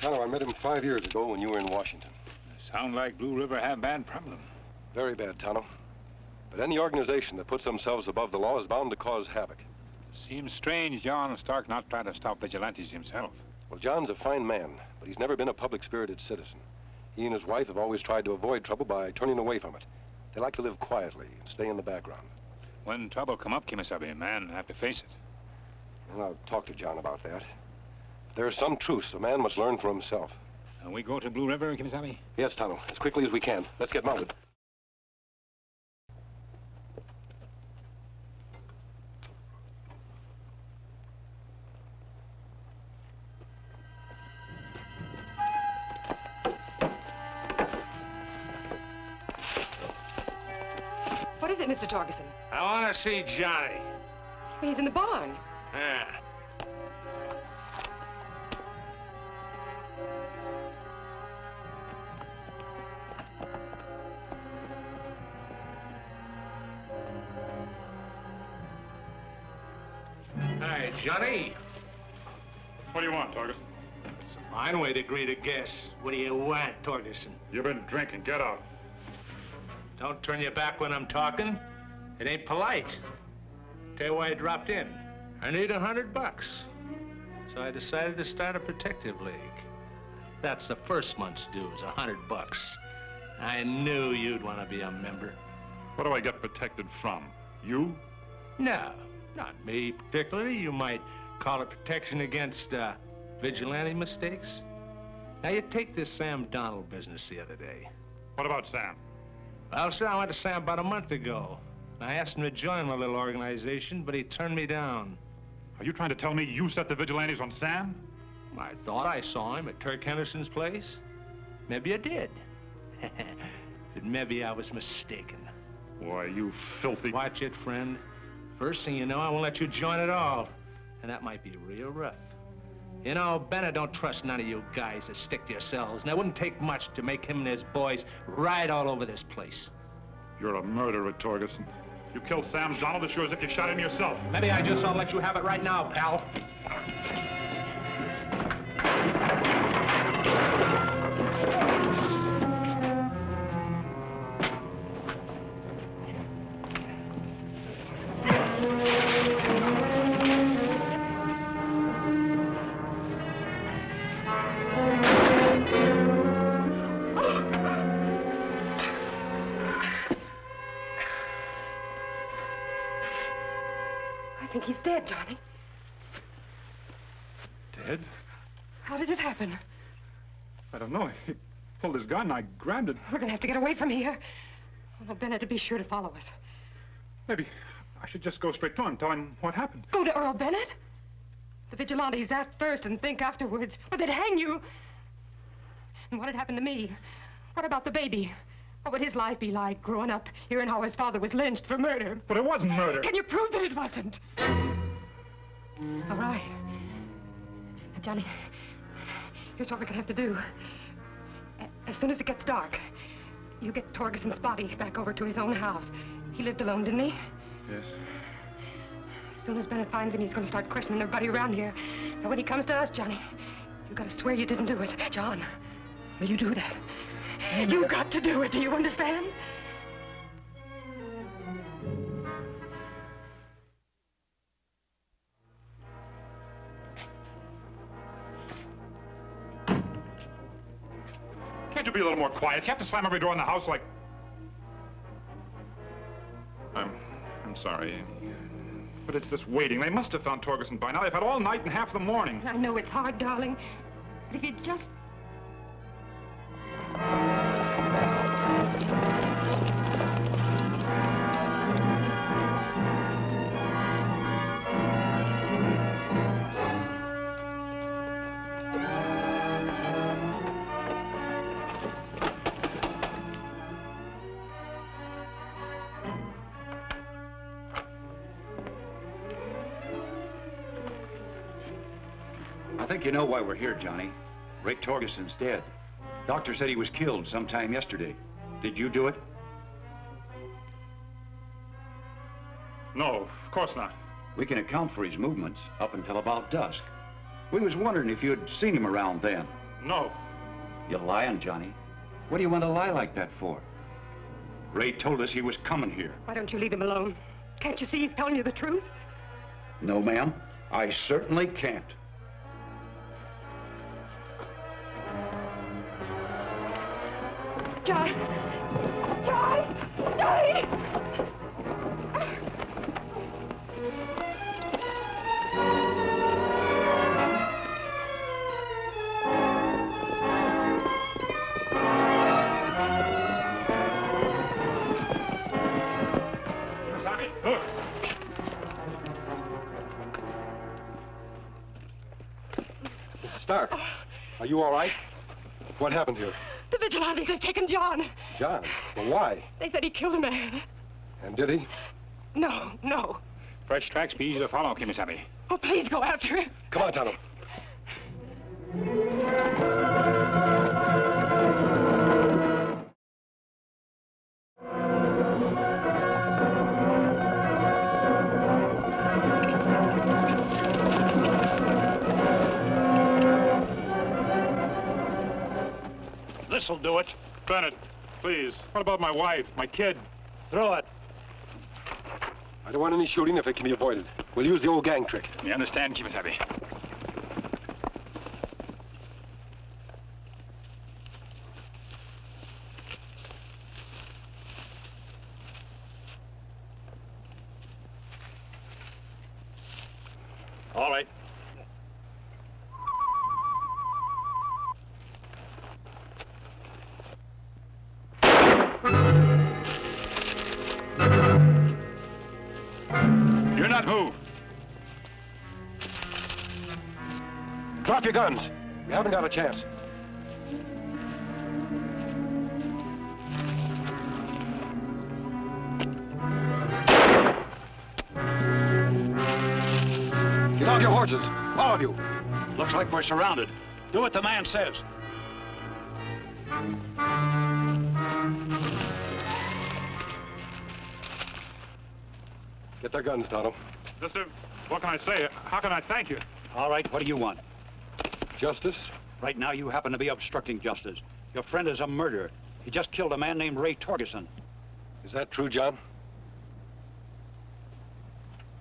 Tonto, I met him 5 years ago when you were in Washington. Sound like Blue River have bad problem. Very bad, Tonto. But any organization that puts themselves above the law is bound to cause havoc. Seems strange John Stark not trying to stop vigilantes himself. Well, John's a fine man, but he's never been a public-spirited citizen. He and his wife have always tried to avoid trouble by turning away from it. They like to live quietly and stay in the background. When trouble come up, Kemo Sabe, man have to face it. And I'll talk to John about that. There's some truths a man must learn for himself. And we go to Blue River, Kemo Sabe? Yes, Tonto, as quickly as we can. Let's get mounted. What is it, Mr. Torgerson? I want to see Johnny. He's in the barn. Yeah. Hi, Johnny. What do you want, Torgerson? It's a fine way to greet a guest. What do you want, Torgerson? You've been drinking. Get out. Don't turn your back when I'm talking. It ain't polite. Tell you why I dropped in. I need $100. So I decided to start a protective league. That's the first month's dues, $100. I knew you'd want to be a member. What do I get protected from? You? No, not me particularly. You might call it protection against vigilante mistakes. Now, you take this Sam Donald business the other day. What about Sam? Well, sir, I went to Sam about a month ago. I asked him to join my little organization, but he turned me down. Are you trying to tell me you set the vigilantes on Sam? I thought I saw him at Turk Henderson's place. Maybe I did. But maybe I was mistaken. Why, you filthy... Watch it, friend. First thing you know, I won't let you join at all. And that might be real rough. You know, Bennett don't trust none of you guys that stick to yourselves, and it wouldn't take much to make him and his boys ride all over this place. You're a murderer, Torgerson. You killed Sam Donald as sure as if you shot him yourself. Maybe I just ought to let you have it right now, pal. I think he's dead, Johnny. Dead? How did it happen? I don't know. He pulled his gun. I grabbed it. We're gonna have to get away from here. Well, Bennett would be sure to follow us. Maybe I should just go straight to him, tell him what happened. Go to Earl Bennett? The vigilantes act first and think afterwards. Or they'd hang you. And what had happened to me? What about the baby? What would his life be like growing up, hearing how his father was lynched for murder? But it wasn't murder. Can you prove that it wasn't? All right. Now, Johnny, here's what we're gonna have to do. As soon as it gets dark, you get Torgerson's body back over to his own house. He lived alone, didn't he? Yes. As soon as Bennett finds him, he's gonna start questioning everybody around here. Now, when he comes to us, Johnny, you gotta swear you didn't do it. John, will you do that? You got to do it, do you understand? Can't you be a little more quiet? You have to slam every door in the house like... I'm sorry. But it's this waiting. They must have found Torgerson by now. They've had all night and half the morning. I know it's hard, darling. But if you just... I think you know why we're here, Johnny. Ray Torgerson's dead. Doctor said he was killed sometime yesterday. Did you do it? No, of course not. We can account for his movements up until about dusk. We was wondering if you'd seen him around then. No. You're lying, Johnny. What do you want to lie like that for? Ray told us he was coming here. Why don't you leave him alone? Can't you see he's telling you the truth? No, ma'am. I certainly can't. Johnny! Johnny! Johnny! Look! Mrs. Stark, are you all right? What happened here? The vigilantes have taken John. John? Well, why? They said he killed a man. And did he? No, no. Fresh tracks be easy to follow, Kemo Sabe. Oh, please go after him. Come on, Tonto. This'll do it. Bennett, please. What about my wife, my kid? Throw it. I don't want any shooting if it can be avoided. We'll use the old gang trick. You understand, Kemo Sabe? All right. You're not who? Drop your guns. We haven't got a chance. Get off your horses, all of you. Looks like we're surrounded. Do what the man says. Get their guns, Tonto. Mister, what can I say? How can I thank you? All right, what do you want? Justice? Right now, you happen to be obstructing justice. Your friend is a murderer. He just killed a man named Ray Torgerson. Is that true, John?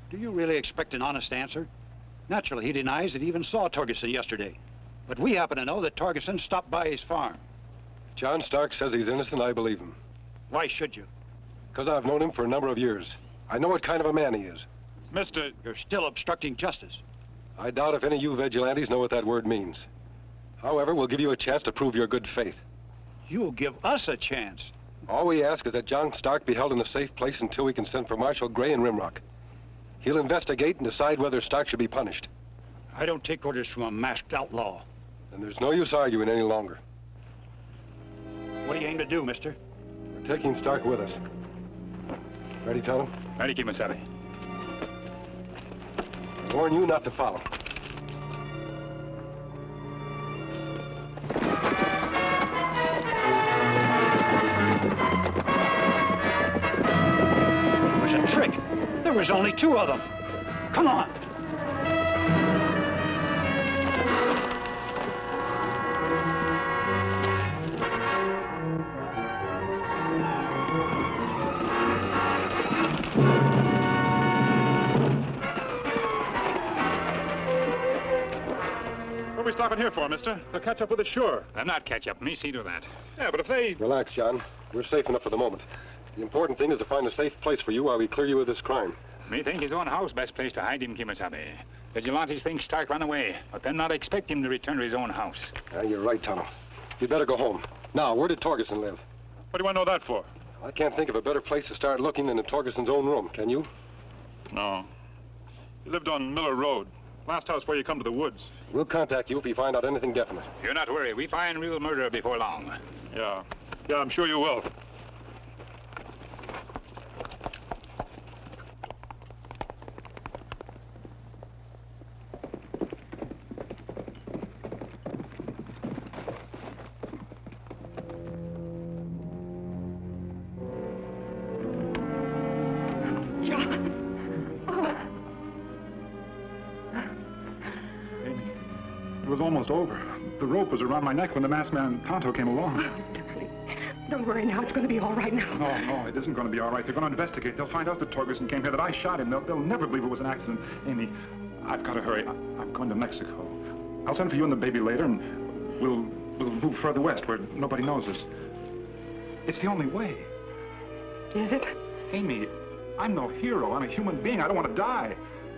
Do you really expect an honest answer? Naturally, he denies that he even saw Torgerson yesterday. But we happen to know that Torgerson stopped by his farm. John Stark says he's innocent. I believe him. Why should you? Because I've known him for a number of years. I know what kind of a man he is. Mister, you're still obstructing justice. I doubt if any of you vigilantes know what that word means. However, we'll give you a chance to prove your good faith. You'll give us a chance. All we ask is that John Stark be held in a safe place until we can send for Marshal Gray in Rimrock. He'll investigate and decide whether Stark should be punished. I don't take orders from a masked outlaw. Then there's no use arguing any longer. What do you aim to do, mister? We're taking Stark with us. Ready, Tonto? Ready, Kemo Sabe. I warn you not to follow. It was a trick. There was only two of them. Come on. What are we stopping here for, mister? They'll catch up with us, sure. They'll not catch up. Me see to that. Yeah, but if they... Relax, John. We're safe enough for the moment. The important thing is to find a safe place for you while we clear you of this crime. Me think his own house best place to hide him, Kemo Sabe. Vigilantes think Stark run away, but then not expect him to return to his own house. Yeah, you're right, Tonto. You'd better go home. Now, where did Torgerson live? What do you want to know that for? I can't think of a better place to start looking than in Torgerson's own room, can you? No. He lived on Miller Road. Last house where you come to the woods. We'll contact you if we find out anything definite. You're not worried. We find real murderer before long. Yeah. Yeah, I'm sure you will. It was almost over. The rope was around my neck when the masked man Tonto came along. Don't worry now. It's going to be all right now. No, it isn't going to be all right. They're going to investigate. They'll find out that Torgerson came here, that I shot him. They'll never believe it was an accident. Amy, I've got to hurry. I'm going to Mexico. I'll send for you and the baby later, and we'll move further west where nobody knows us. It's the only way. Is it? Amy, I'm no hero. I'm a human being. I don't want to die.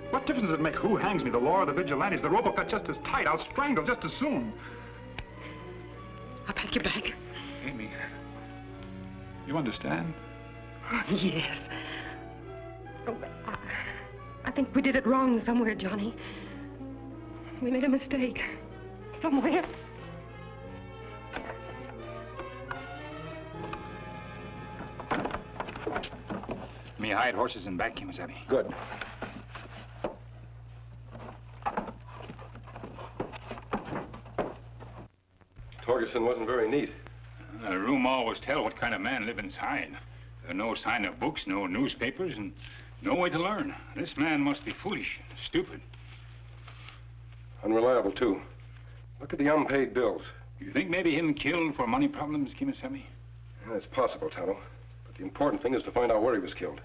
What difference does it make who hangs me, the law or the vigilantes? The rope will cut just as tight. I'll strangle just as soon. I'll pack your bag. Amy, you understand? Yes. Oh, I think we did it wrong somewhere, Johnny. We made a mistake. Somewhere. Me hide horses and back, Kemo Sabe. Good. Torgerson wasn't very neat. The room always tell what kind of man live inside. No sign of books, no newspapers, and no way to learn. This man must be foolish, stupid. Unreliable, too. Look at the unpaid bills. You think maybe him killed for money problems, Kemo Sabe? Yeah, it's possible, Tonto. But the important thing is to find out where he was killed.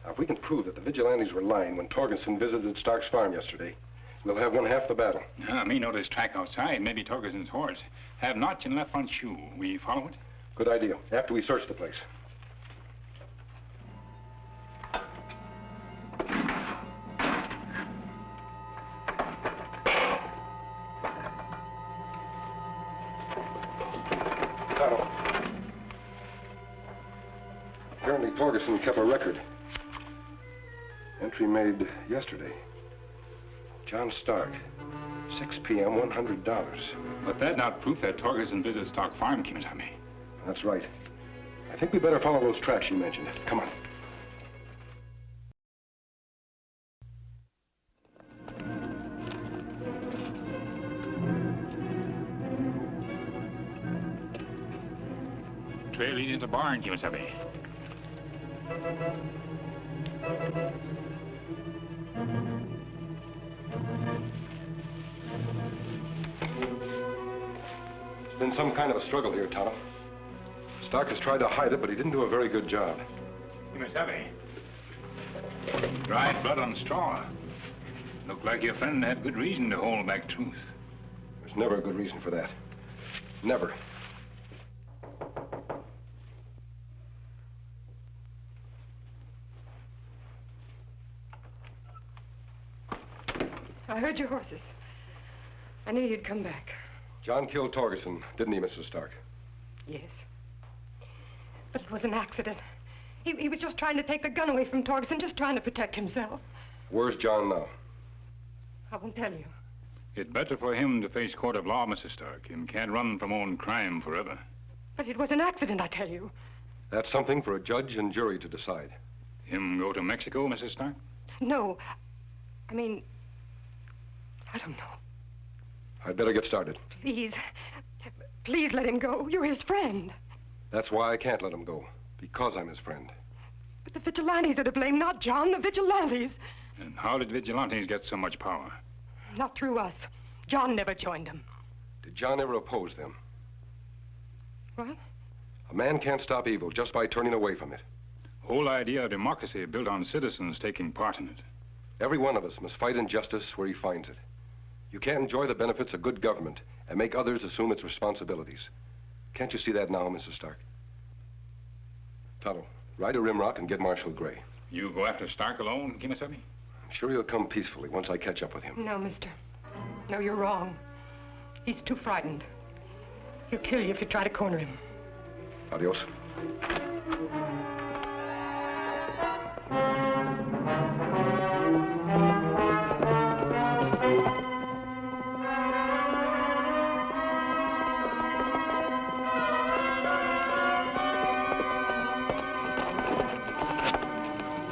Now, if we can prove that the vigilantes were lying when Torgerson visited Stark's farm yesterday, we'll have won half the battle. Me notice track outside, maybe Torgerson's horse. Have notch in left front shoe. We follow it? Good idea. After we search the place. Tonto. Apparently Torgerson kept a record. Entry made yesterday. John Stark. 6 p.m., $100. But that not proof that Torgerson visits Stark Farm, Kemo Sabe. That's right. I think we better follow those tracks you mentioned. Come on. trail leading to the barn, Kemo Sabe. There's been some kind of a struggle here, Tonto. Stark has tried to hide it, but he didn't do a very good job. Kemo Sabe. Dried blood on straw. Looked like your friend had good reason to hold back truth. There's never a good reason for that. Never. I heard your horses. I knew you'd come back. John killed Torgerson, didn't he, Mrs. Stark? Yes. But it was an accident. He was just trying to take the gun away from Torgerson, just trying to protect himself. Where's John now? I won't tell you. It's better for him to face court of law, Mrs. Stark. Him can't run from own crime forever. But it was an accident, I tell you. That's something for a judge and jury to decide. Him go to Mexico, Mrs. Stark? No. I mean, I don't know. I'd better get started. Please. Please let him go. You're his friend. That's why I can't let him go. Because I'm his friend. But the vigilantes are to blame, not John. The vigilantes. And how did vigilantes get so much power? Not through us. John never joined them. Did John ever oppose them? What? A man can't stop evil just by turning away from it. Whole idea of democracy built on citizens taking part in it. Every one of us must fight injustice where he finds it. You can't enjoy the benefits of good government and make others assume its responsibilities. Can't you see that now, Mrs. Stark? Tonto, ride to Rimrock and get Marshal Gray. You go after Stark alone, Kemo Sabe? I'm sure he'll come peacefully once I catch up with him. No, mister. No, you're wrong. He's too frightened. He'll kill you if you try to corner him. Adios.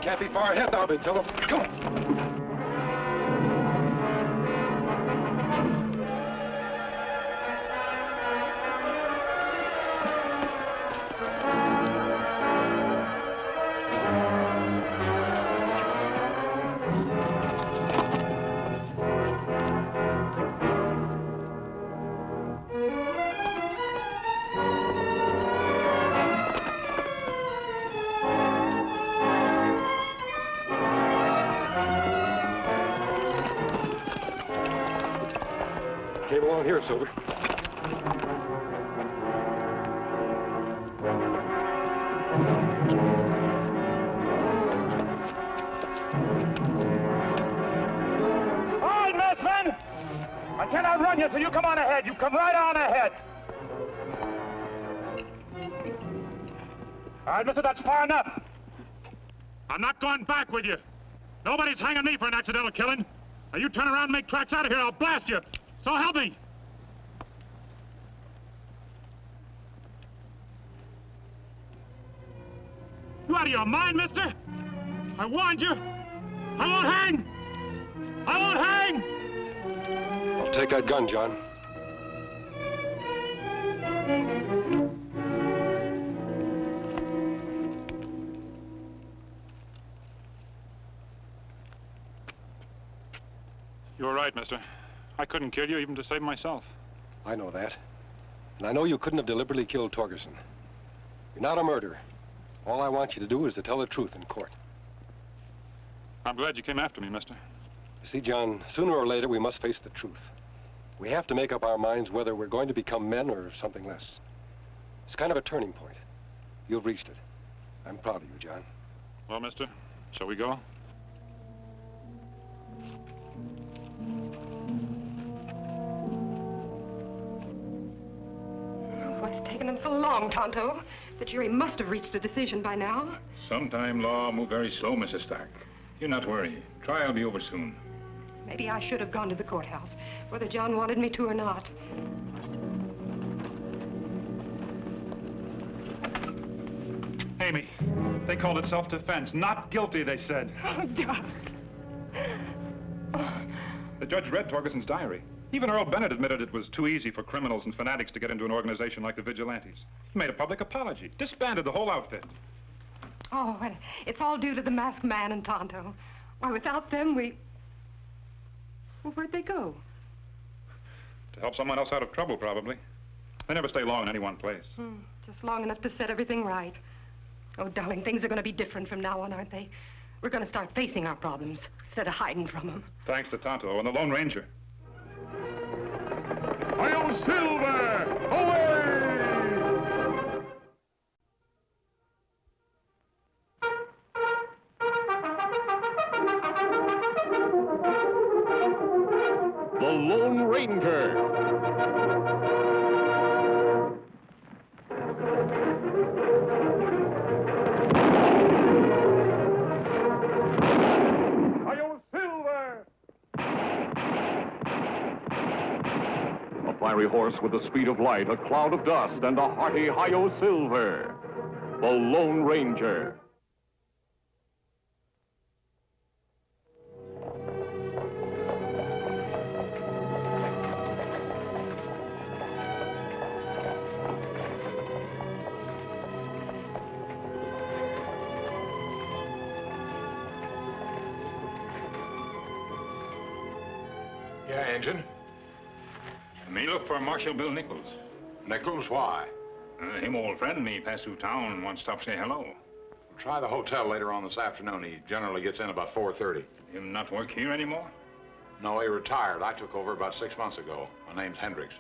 Can't be far ahead now, big fellow. Come on. Came along here, Silver. All right, Messman! I cannot run you, so you come on ahead. You come right on ahead. All right, mister, that's far enough. I'm not going back with you. Nobody's hanging me for an accidental killing. Now, you turn around and make tracks out of here, I'll blast you. So help me. You out of your mind, mister? I warned you. I won't hang. I won't hang. I'll take that gun, John. You were right, mister. I couldn't kill you even to save myself. I know that. And I know you couldn't have deliberately killed Torgerson. You're not a murderer. All I want you to do is to tell the truth in court. I'm glad you came after me, mister. You see, John, sooner or later we must face the truth. We have to make up our minds whether we're going to become men or something less. It's kind of a turning point. You've reached it. I'm proud of you, John. Well, mister, shall we go? What's taken him so long, Tonto? The jury must have reached a decision by now. Sometime law move very slow, Mrs. Stark. You're not worried. Trial will be over soon. Maybe I should have gone to the courthouse, whether John wanted me to or not. Amy, they called it self-defense. Not guilty, they said. Oh, Doc. The judge read Torgerson's diary. Even Earl Bennett admitted it was too easy for criminals and fanatics to get into an organization like the Vigilantes. He made a public apology, disbanded the whole outfit. Oh, and it's all due to the masked man and Tonto. Why, without them, Well, where'd they go? To help someone else out of trouble, probably. They never stay long in any one place. Just long enough to set everything right. Oh, darling, things are going to be different from now on, aren't they? We're going to start facing our problems instead of hiding from them. Thanks to Tonto and the Lone Ranger. Hi-yo, Silver! Away! The Lone Ranger. Hi-yo, Silver! A fiery horse with the speed of light, a cloud of dust, and a hearty hi-yo Silver. The Lone Ranger. Yeah, Engine? Me look for Marshal Bill Nichols. Nichols, why? Him old friend me pass through town and wants to stop say hello. We'll try the hotel later on this afternoon. He generally gets in about 4:30. Him not work here anymore? No, he retired. I took over about 6 months ago. My name's Hendricks.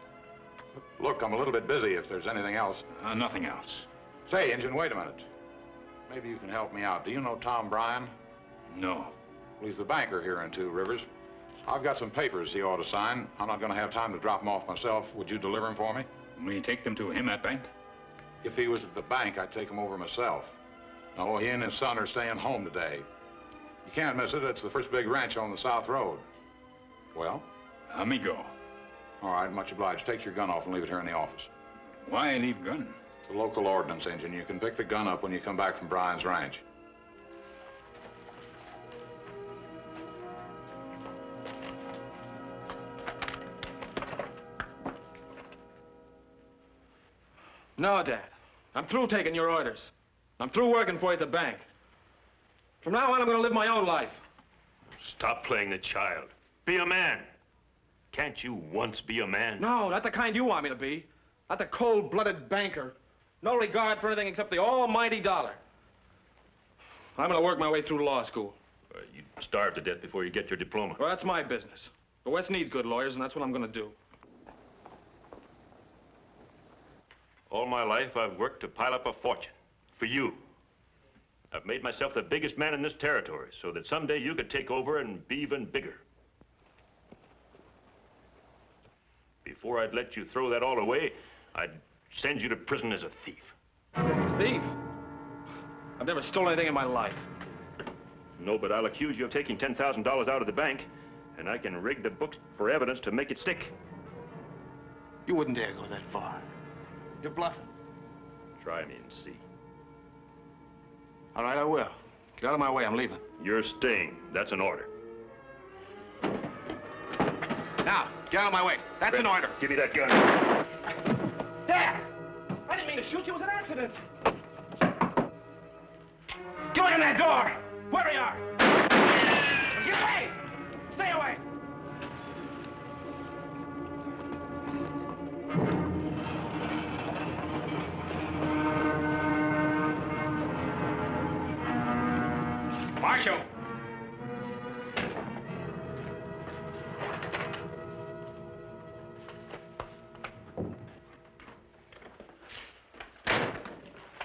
Look, I'm a little bit busy if there's anything else. Nothing else. Say, Engine, wait a minute. Maybe you can help me out. Do you know Tom Bryan? No. Well, he's the banker here in Two Rivers. I've got some papers he ought to sign. I'm not going to have time to drop them off myself. Would you deliver them for me? Will you take them to him at bank? If he was at the bank, I'd take them over myself. No, he and his son are staying home today. You can't miss it. It's the first big ranch on the South Road. Well? Let me go. All right, much obliged. Take your gun off and leave it here in the office. Why leave gun? It's a local ordinance, Engine. You can pick the gun up when you come back from Bryan's ranch. No, Dad. I'm through taking your orders. I'm through working for you at the bank. From now on, I'm going to live my own life. Stop playing the child. Be a man. Can't you once be a man? No, not the kind you want me to be. Not the cold-blooded banker. No regard for anything except the almighty dollar. I'm going to work my way through law school. You'd starve to death before you get your diploma. Well, that's my business. The West needs good lawyers, and that's what I'm going to do. All my life, I've worked to pile up a fortune. For you. I've made myself the biggest man in this territory, so that someday you could take over and be even bigger. Before I'd let you throw that all away, I'd send you to prison as a thief. Thief? I've never stolen anything in my life. No, but I'll accuse you of taking $10,000 out of the bank, and I can rig the books for evidence to make it stick. You wouldn't dare go that far. You're bluffing. Try me and see. All right, I will. Get out of my way, I'm leaving. You're staying. That's an order. Now, get out of my way. That's an order. Give me that gun. Dad! I didn't mean to shoot you. It was an accident. Get away from that door! Where you are! Get away! Stay away! Marshal!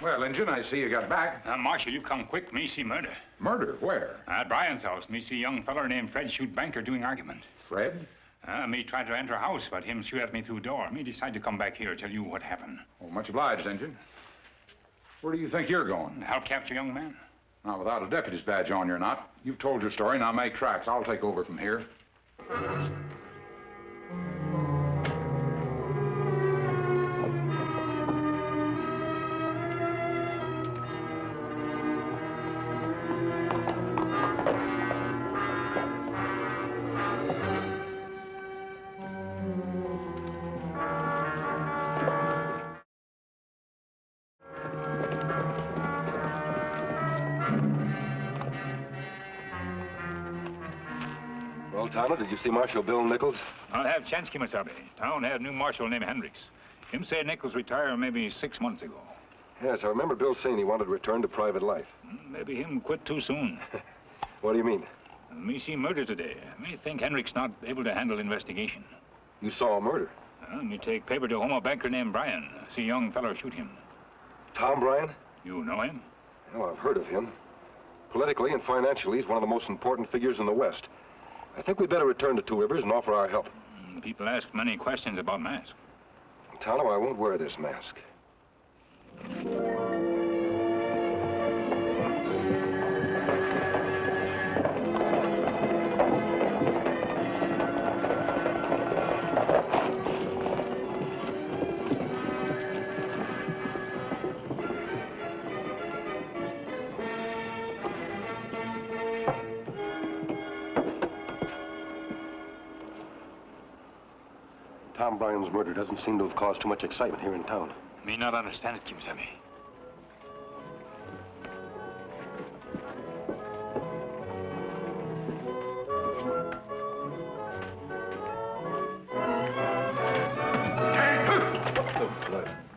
Well, Engine, I see you got back. Marshal, you come quick. Me see murder. Murder? Where? At Bryant's house. Me see young feller named Fred shoot banker doing argument. Fred? Me tried to enter house, but him shoot at me through door. Me decide to come back here, tell you what happened. Oh, much obliged, Engine. Where do you think you're going? Help capture young man. Not without a deputy's badge on, you're not. You've told your story, now make tracks. I'll take over from here. Well, Tonto, did you see Marshal Bill Nichols? I'll have chance, Kemo Sabe. Town had a new marshal named Hendricks. Him say Nichols retired maybe 6 months ago. Yes, I remember Bill saying he wanted to return to private life. Maybe him quit too soon. What do you mean? Me see murder today. Me think Hendricks not able to handle investigation. You saw a murder? Me take paper to home a banker named Bryant. See young fellow shoot him. Tom Bryant? You know him? Well, I've heard of him. Politically and financially, he's one of the most important figures in the West. I think we'd better return to Two Rivers and offer our help. People ask many questions about masks. Tonto, I won't wear this mask. Tom Bryant's murder doesn't seem to have caused too much excitement here in town. Me not understand it, Kemo Sabe.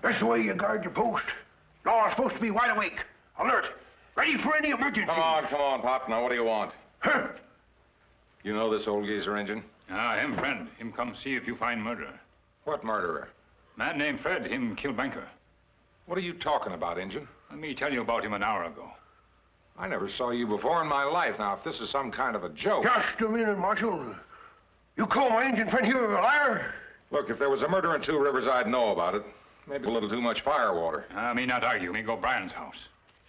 That's the way you guard your post. Law's supposed to be wide awake, alert, ready for any emergency. Come on, Pop. Now, what do you want? Huh? You know this old geezer engine? Him friend. Him come see if you find murderer. What murderer? Man named Fred. Him kill banker. What are you talking about, Injun? Let me tell you about him an hour ago. I never saw you before in my life. Now, if this is some kind of a joke... Just a minute, Marshal. You call my engine friend here a liar? Look, if there was a murder in Two Rivers, I'd know about it. Maybe a little too much firewater. Me not argue. Me go Brian's house.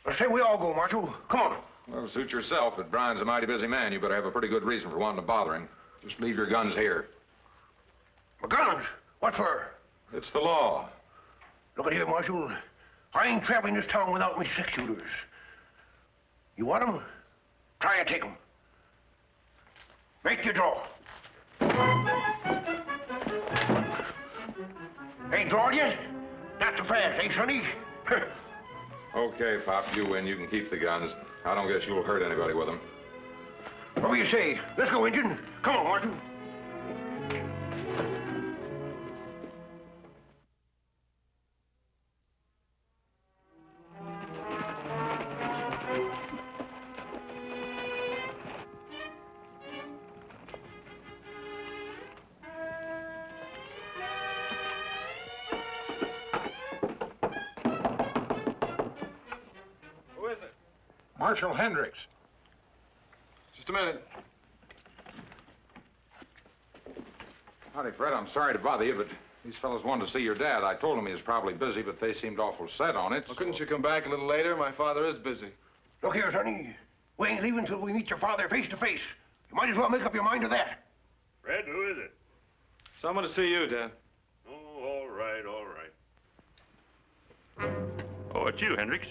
I say we all go, Marshal. Come on. Well, suit yourself, but Brian's a mighty busy man. You better have a pretty good reason for wanting to bother him. Just leave your guns here. My guns? What for? It's the law. Look at here, Marshal. I ain't traveling this town without me 6-shooters. You want them? Try and take them. Make your draw. Ain't drawn yet? Not so fast, eh, Sonny? Okay, Pop, you win. You can keep the guns. I don't guess you'll hurt anybody with them. What do you say? Let's go, Injun. Come on, Marshal. Marshal Hendricks. Just a minute. Howdy, Fred. I'm sorry to bother you, but these fellows wanted to see your dad. I told them he was probably busy, but they seemed awful set on it. Well, couldn't you come back a little later? My father is busy. Look here, Sonny. We ain't leaving till we meet your father face to face. You might as well make up your mind to that. Fred, who is it? Someone to see you, Dad. Oh, all right, all right. Oh, it's you, Hendricks.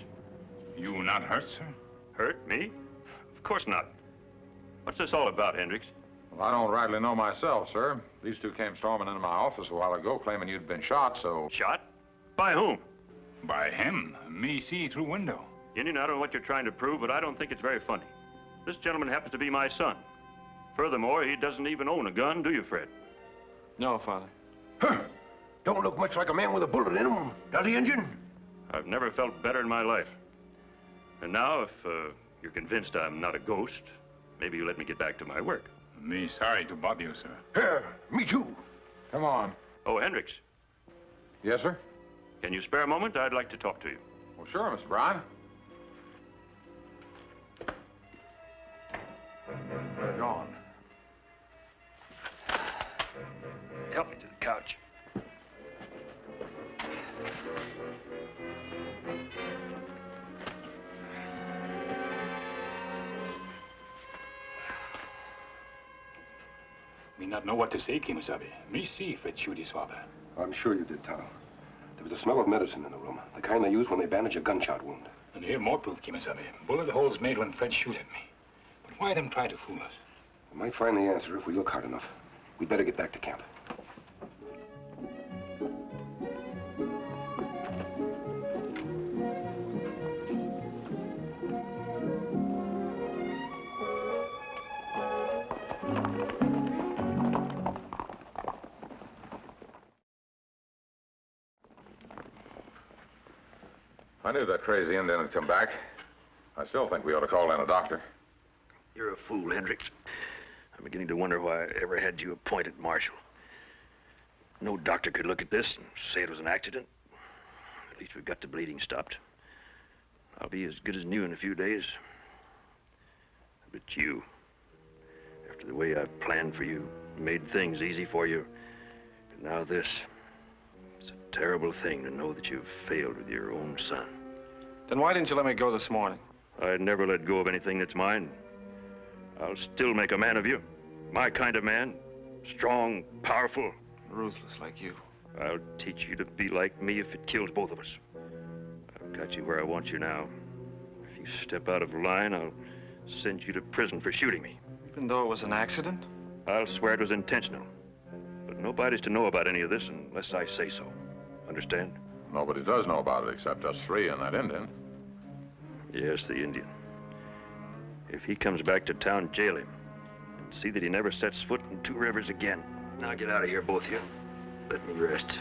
You not hurt, sir? Hurt? Me? Of course not. What's this all about, Hendricks? Well, I don't rightly know myself, sir. These two came storming into my office a while ago, claiming you'd been shot, so... Shot? By whom? By him. Me see through window. Indian, I don't know what you're trying to prove, but I don't think it's very funny. This gentleman happens to be my son. Furthermore, he doesn't even own a gun, do you, Fred? No, Father. Huh. Don't look much like a man with a bullet in him, does he, Injun? I've never felt better in my life. And now, if you're convinced I'm not a ghost, maybe you let me get back to my work. Me sorry to bother you, sir. Yeah, me too. Come on. Oh, Hendricks. Yes, sir? Can you spare a moment? I'd like to talk to you. Well, sure, Mr. Bryant. They're gone. Help me to the couch. Me not know what to say, Kemo Sabe. Me see Fred shoot his father. I'm sure you did, Tonto. There was a smell of medicine in the room, the kind they use when they bandage a gunshot wound. And here more proof, Kemo Sabe. Bullet holes made when Fred shoot at me. But why them try to fool us? We might find the answer if we look hard enough. We'd better get back to camp. I knew that crazy Indian would come back. I still think we ought to call in a doctor. You're a fool, Hendricks. I'm beginning to wonder why I ever had you appointed marshal. No doctor could look at this and say it was an accident. At least we've got the bleeding stopped. I'll be as good as new in a few days. But you, after the way I've planned for you, made things easy for you, and now this. It's a terrible thing to know that you've failed with your own son. Then why didn't you let me go this morning? I'd never let go of anything that's mine. I'll still make a man of you. My kind of man. Strong, powerful. Ruthless like you. I'll teach you to be like me if it kills both of us. I've got you where I want you now. If you step out of line, I'll send you to prison for shooting me. Even though it was an accident? I'll swear it was intentional. But nobody's to know about any of this unless I say so. Understand? Nobody does know about it except us three and that Indian. Yes, the Indian. If he comes back to town, jail him. And see that he never sets foot in Two Rivers again. Now get out of here, both of you. Let me rest.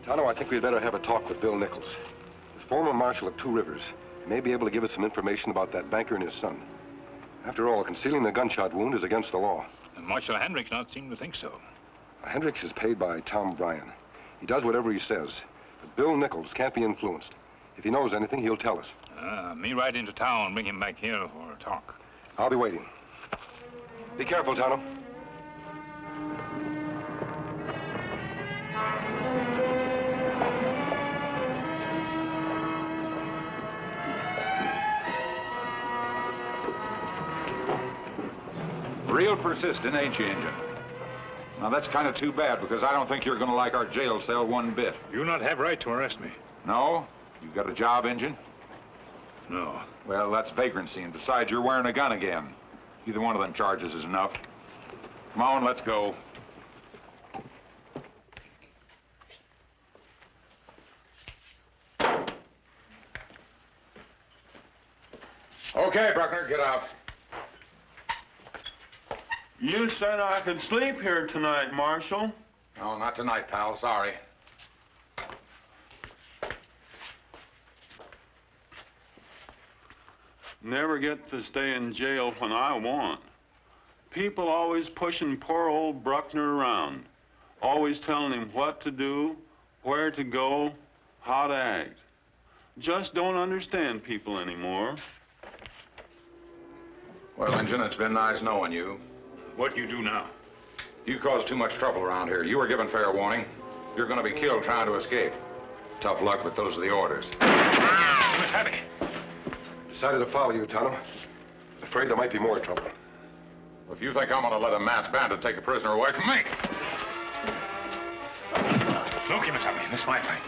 Tonto, I think we'd better have a talk with Bill Nichols. The former marshal of Two Rivers may be able to give us some information about that banker and his son. After all, concealing a gunshot wound is against the law. And Marshal Hendricks don't seem to think so. Hendricks is paid by Tom Bryant. He does whatever he says. But Bill Nichols can't be influenced. If he knows anything, he'll tell us. Me ride into town and bring him back here for a talk. I'll be waiting. Be careful, Tonto. Real persistent, ain't you, Injun? Now, that's kind of too bad, because I don't think you're going to like our jail cell one bit. You not have right to arrest me. No? You got a job, Injun? No. Well, that's vagrancy, and besides, you're wearing a gun again. Either one of them charges is enough. Come on, let's go. Okay, Bruckner, get out. You said I could sleep here tonight, Marshal. No, not tonight, pal. Sorry. Never get to stay in jail when I want. People always pushing poor old Bruckner around. Always telling him what to do, where to go, how to act. Just don't understand people anymore. Well, Injun, it's been nice knowing you. What you do now? You caused too much trouble around here. You were given fair warning. You're going to be killed trying to escape. Tough luck, but those are the orders. Miss Aggie. Decided to follow you, Tonto. Afraid there might be more trouble. If you think I'm going to let a masked bandit take a prisoner away from me... Look, Kemo Sabe, this is my fight.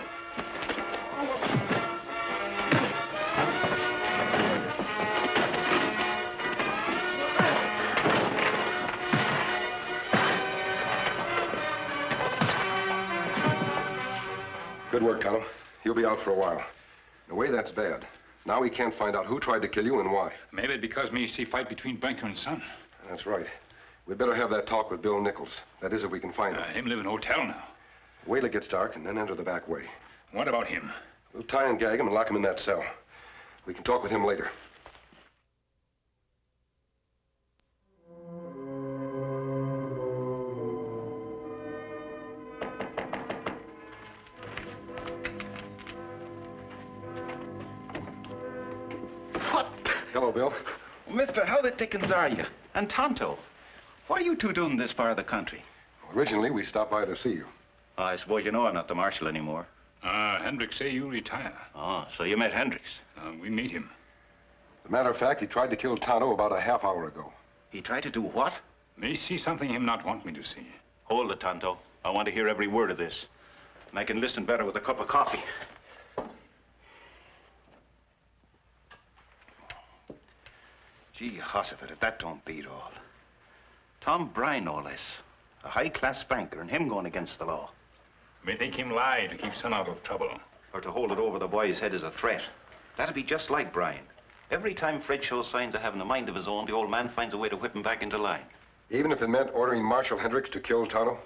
Good work, Tonto. You'll be out for a while. In a way, that's bad. Now we can't find out who tried to kill you and why. Maybe because me see fight between banker and son. That's right. We'd better have that talk with Bill Nichols. That is, if we can find him. Him live in a hotel now. Wait till it gets dark and then enter the back way. What about him? We'll tie and gag him and lock him in that cell. We can talk with him later. Hello, Bill. Mister, how the dickens are you? And Tonto, what are you two doing this far of the country? Originally, we stopped by to see you. Oh, I suppose you know I'm not the marshal anymore. Hendricks say you retire. Oh, so you met Hendricks? We meet him. As a matter of fact, he tried to kill Tonto about a half hour ago. He tried to do what? Me see something him not want me to see. Hold it, Tonto. I want to hear every word of this. And I can listen better with a cup of coffee. Gee, Hossiford, if that don't beat all. Tom Bryant, no less. A high-class banker, and him going against the law. Me think him lie to keep son out of trouble. Or to hold it over the boy's head as a threat. That'd be just like Bryant. Every time Fred shows signs of having a mind of his own, the old man finds a way to whip him back into line. Even if it meant ordering Marshal Hendricks to kill Tonto?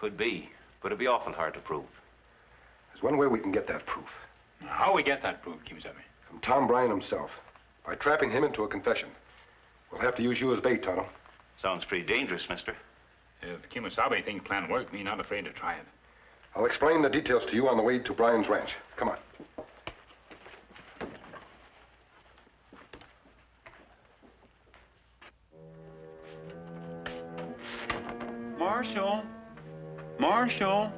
Could be, but it'd be awful hard to prove. There's one way we can get that proof. How we get that proof, Kemo Sabe? From Tom Bryant himself. By trapping him into a confession. We'll have to use you as bait, Tonto. Sounds pretty dangerous, mister. If Kemo Sabe thinks plan work, me not afraid to try it. I'll explain the details to you on the way to Brian's ranch. Come on. Marshal! Marshal!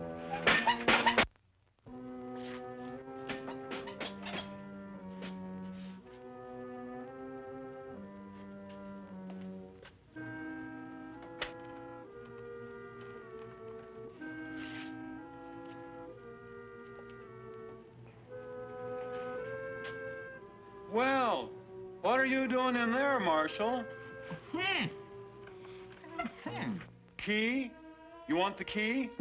Well, what are you doing in there, Marshal? Key? You want the key?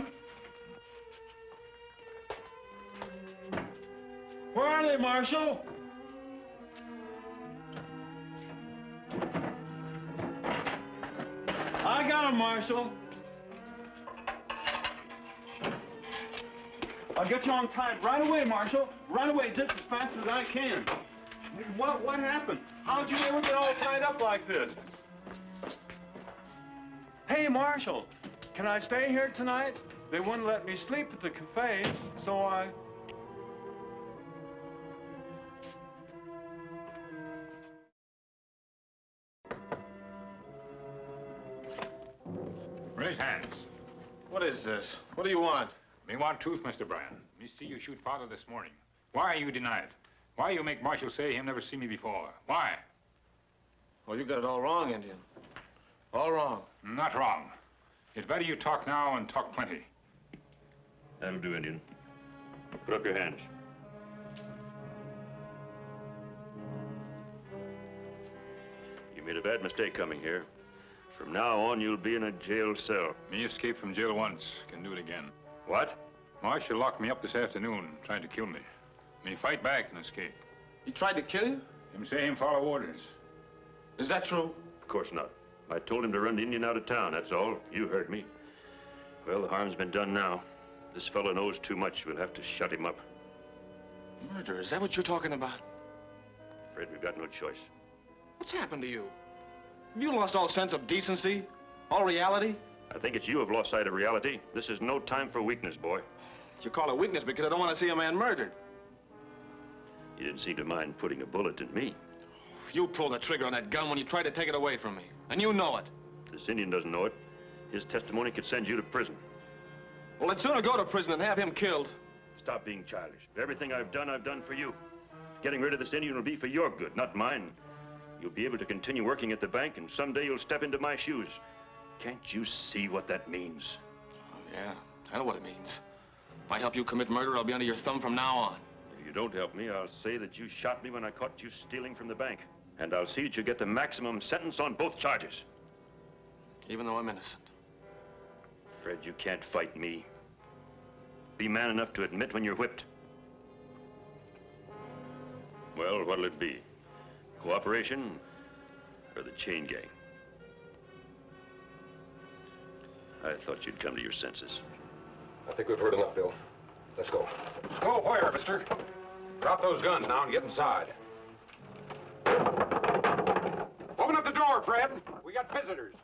Where are they, Marshal? I got them, Marshal. I'll get you untied right away, Marshal. Right away, just as fast as I can. What happened? How'd you ever get all tied up like this? Hey, Marshal, can I stay here tonight? They wouldn't let me sleep at the cafe, so I... Raise hands. What is this? What do you want? Me want truth, Mr. Bryant. Me see you shoot father this morning. Why you deny it? Why you make Marshal say he'll never see me before? Why? Well, you got it all wrong, Indian. All wrong. Not wrong. It's better you talk now and talk plenty. That'll do, Indian. Put up your hands. You made a bad mistake coming here. From now on, you'll be in a jail cell. Me escaped from jail once. Can do it again. What? Marshal locked me up this afternoon, tried to kill me. Me fight back and escape. He tried to kill you? Him say him follow orders. Is that true? Of course not. I told him to run the Indian out of town, that's all. You heard me. Well, the harm's been done now. This fellow knows too much. We'll have to shut him up. Murder, is that what you're talking about? Fred, we've got no choice. What's happened to you? Have you lost all sense of decency? All reality? I think it's you who've lost sight of reality. This is no time for weakness, boy. You call it weakness because I don't want to see a man murdered. You didn't seem to mind putting a bullet in me. You pulled the trigger on that gun when you tried to take it away from me. And you know it. This Indian doesn't know it. His testimony could send you to prison. Well, I'd sooner go to prison than have him killed. Stop being childish. Everything I've done for you. Getting rid of this Indian will be for your good, not mine. You'll be able to continue working at the bank, and someday you'll step into my shoes. Can't you see what that means? Oh, yeah, I know what it means. If I help you commit murder, I'll be under your thumb from now on. If you don't help me, I'll say that you shot me when I caught you stealing from the bank. And I'll see that you get the maximum sentence on both charges. Even though I'm innocent. Fred, you can't fight me. Be man enough to admit when you're whipped. Well, what'll it be? Cooperation or the chain gang? I thought you'd come to your senses. I think we've heard enough, Bill. Let's go. Go where, mister? Drop those guns now and get inside. Open up the door, Fred. We got visitors.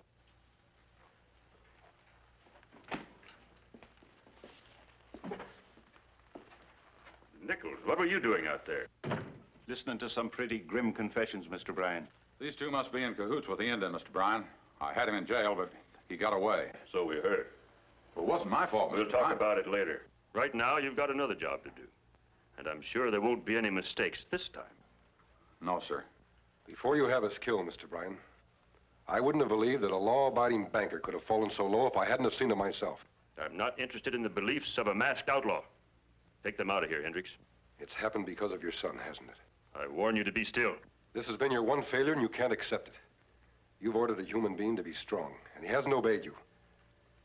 Nichols, what were you doing out there? Listening to some pretty grim confessions, Mr. Bryant. These two must be in cahoots with the Indian, Mr. Bryant. I had him in jail, but he got away. So we heard. Well, it wasn't my fault, Mr. We'll talk Bryant. about it later. Right now, you've got another job to do. And I'm sure there won't be any mistakes this time. No, sir. Before you have us killed, Mr. Bryan, I wouldn't have believed that a law-abiding banker could have fallen so low if I hadn't have seen it myself. I'm not interested in the beliefs of a masked outlaw. Take them out of here, Hendricks. It's happened because of your son, hasn't it? I warn you to be still. This has been your one failure, and you can't accept it. You've ordered a human being to be strong, and he hasn't obeyed you.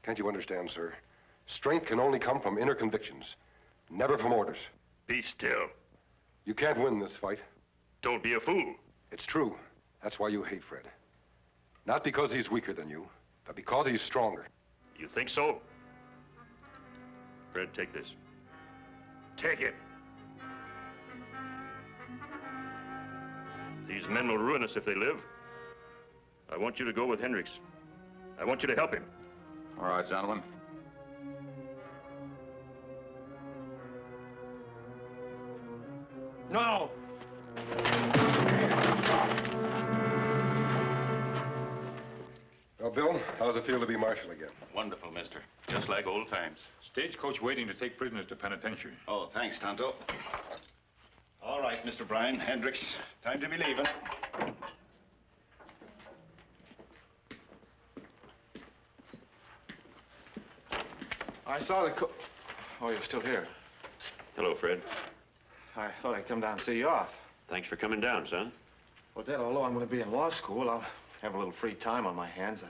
Can't you understand, sir? Strength can only come from inner convictions, never from orders. Be still. You can't win this fight. Don't be a fool. It's true. That's why you hate Fred. Not because he's weaker than you, but because he's stronger. You think so? Fred, take this. Take it. These men will ruin us if they live. I want you to go with Hendricks. I want you to help him. All right, gentlemen. No! Well, Bill, how does it feel to be marshal again? Wonderful, mister. Just like old times. Stagecoach waiting to take prisoners to penitentiary. Oh, thanks, Tonto. All right, Mr. Bryant, Hendricks. Time to be leaving. I saw the Oh, you're still here. Hello, Fred. I thought I'd come down and see you off. Thanks for coming down, son. Well, Dad, although I'm going to be in law school, I'll have a little free time on my hands. I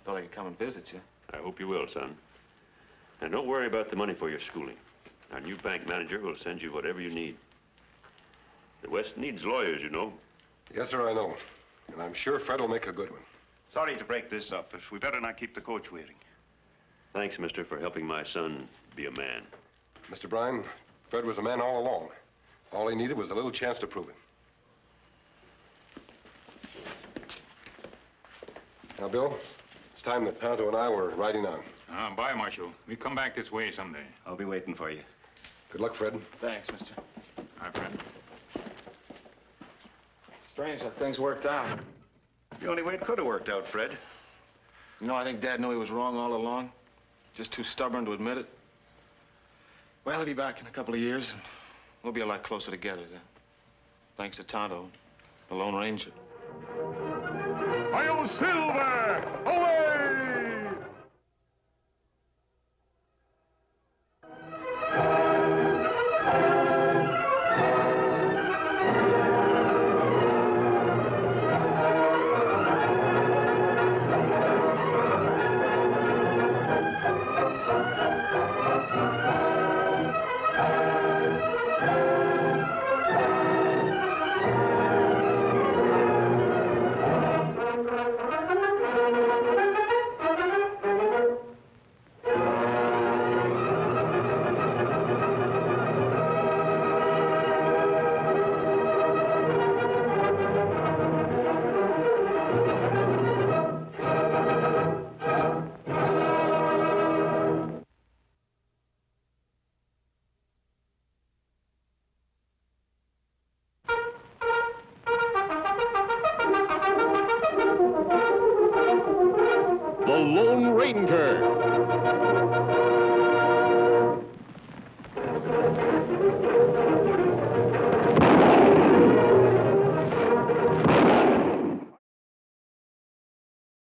thought I could come and visit you. I hope you will, son. And don't worry about the money for your schooling. Our new bank manager will send you whatever you need. The West needs lawyers, you know. Yes, sir, I know. And I'm sure Fred will make a good one. Sorry to break this up, but we better not keep the coach waiting. Thanks, mister, for helping my son be a man. Mr. Bryan, Fred was a man all along. All he needed was a little chance to prove it. Now, Bill, it's time that Tonto and I were riding on. Bye, Marshal. We come back this way someday. I'll be waiting for you. Good luck, Fred. Thanks, mister. Hi, friend. Strange how things worked out. The only way it could have worked out, Fred. You know, I think Dad knew he was wrong all along. Just too stubborn to admit it. Well, he'll be back in a couple of years, and we'll be a lot closer together then. Thanks to Tonto, the Lone Ranger. Hi-yo, Silver! Away! The Lone Ranger.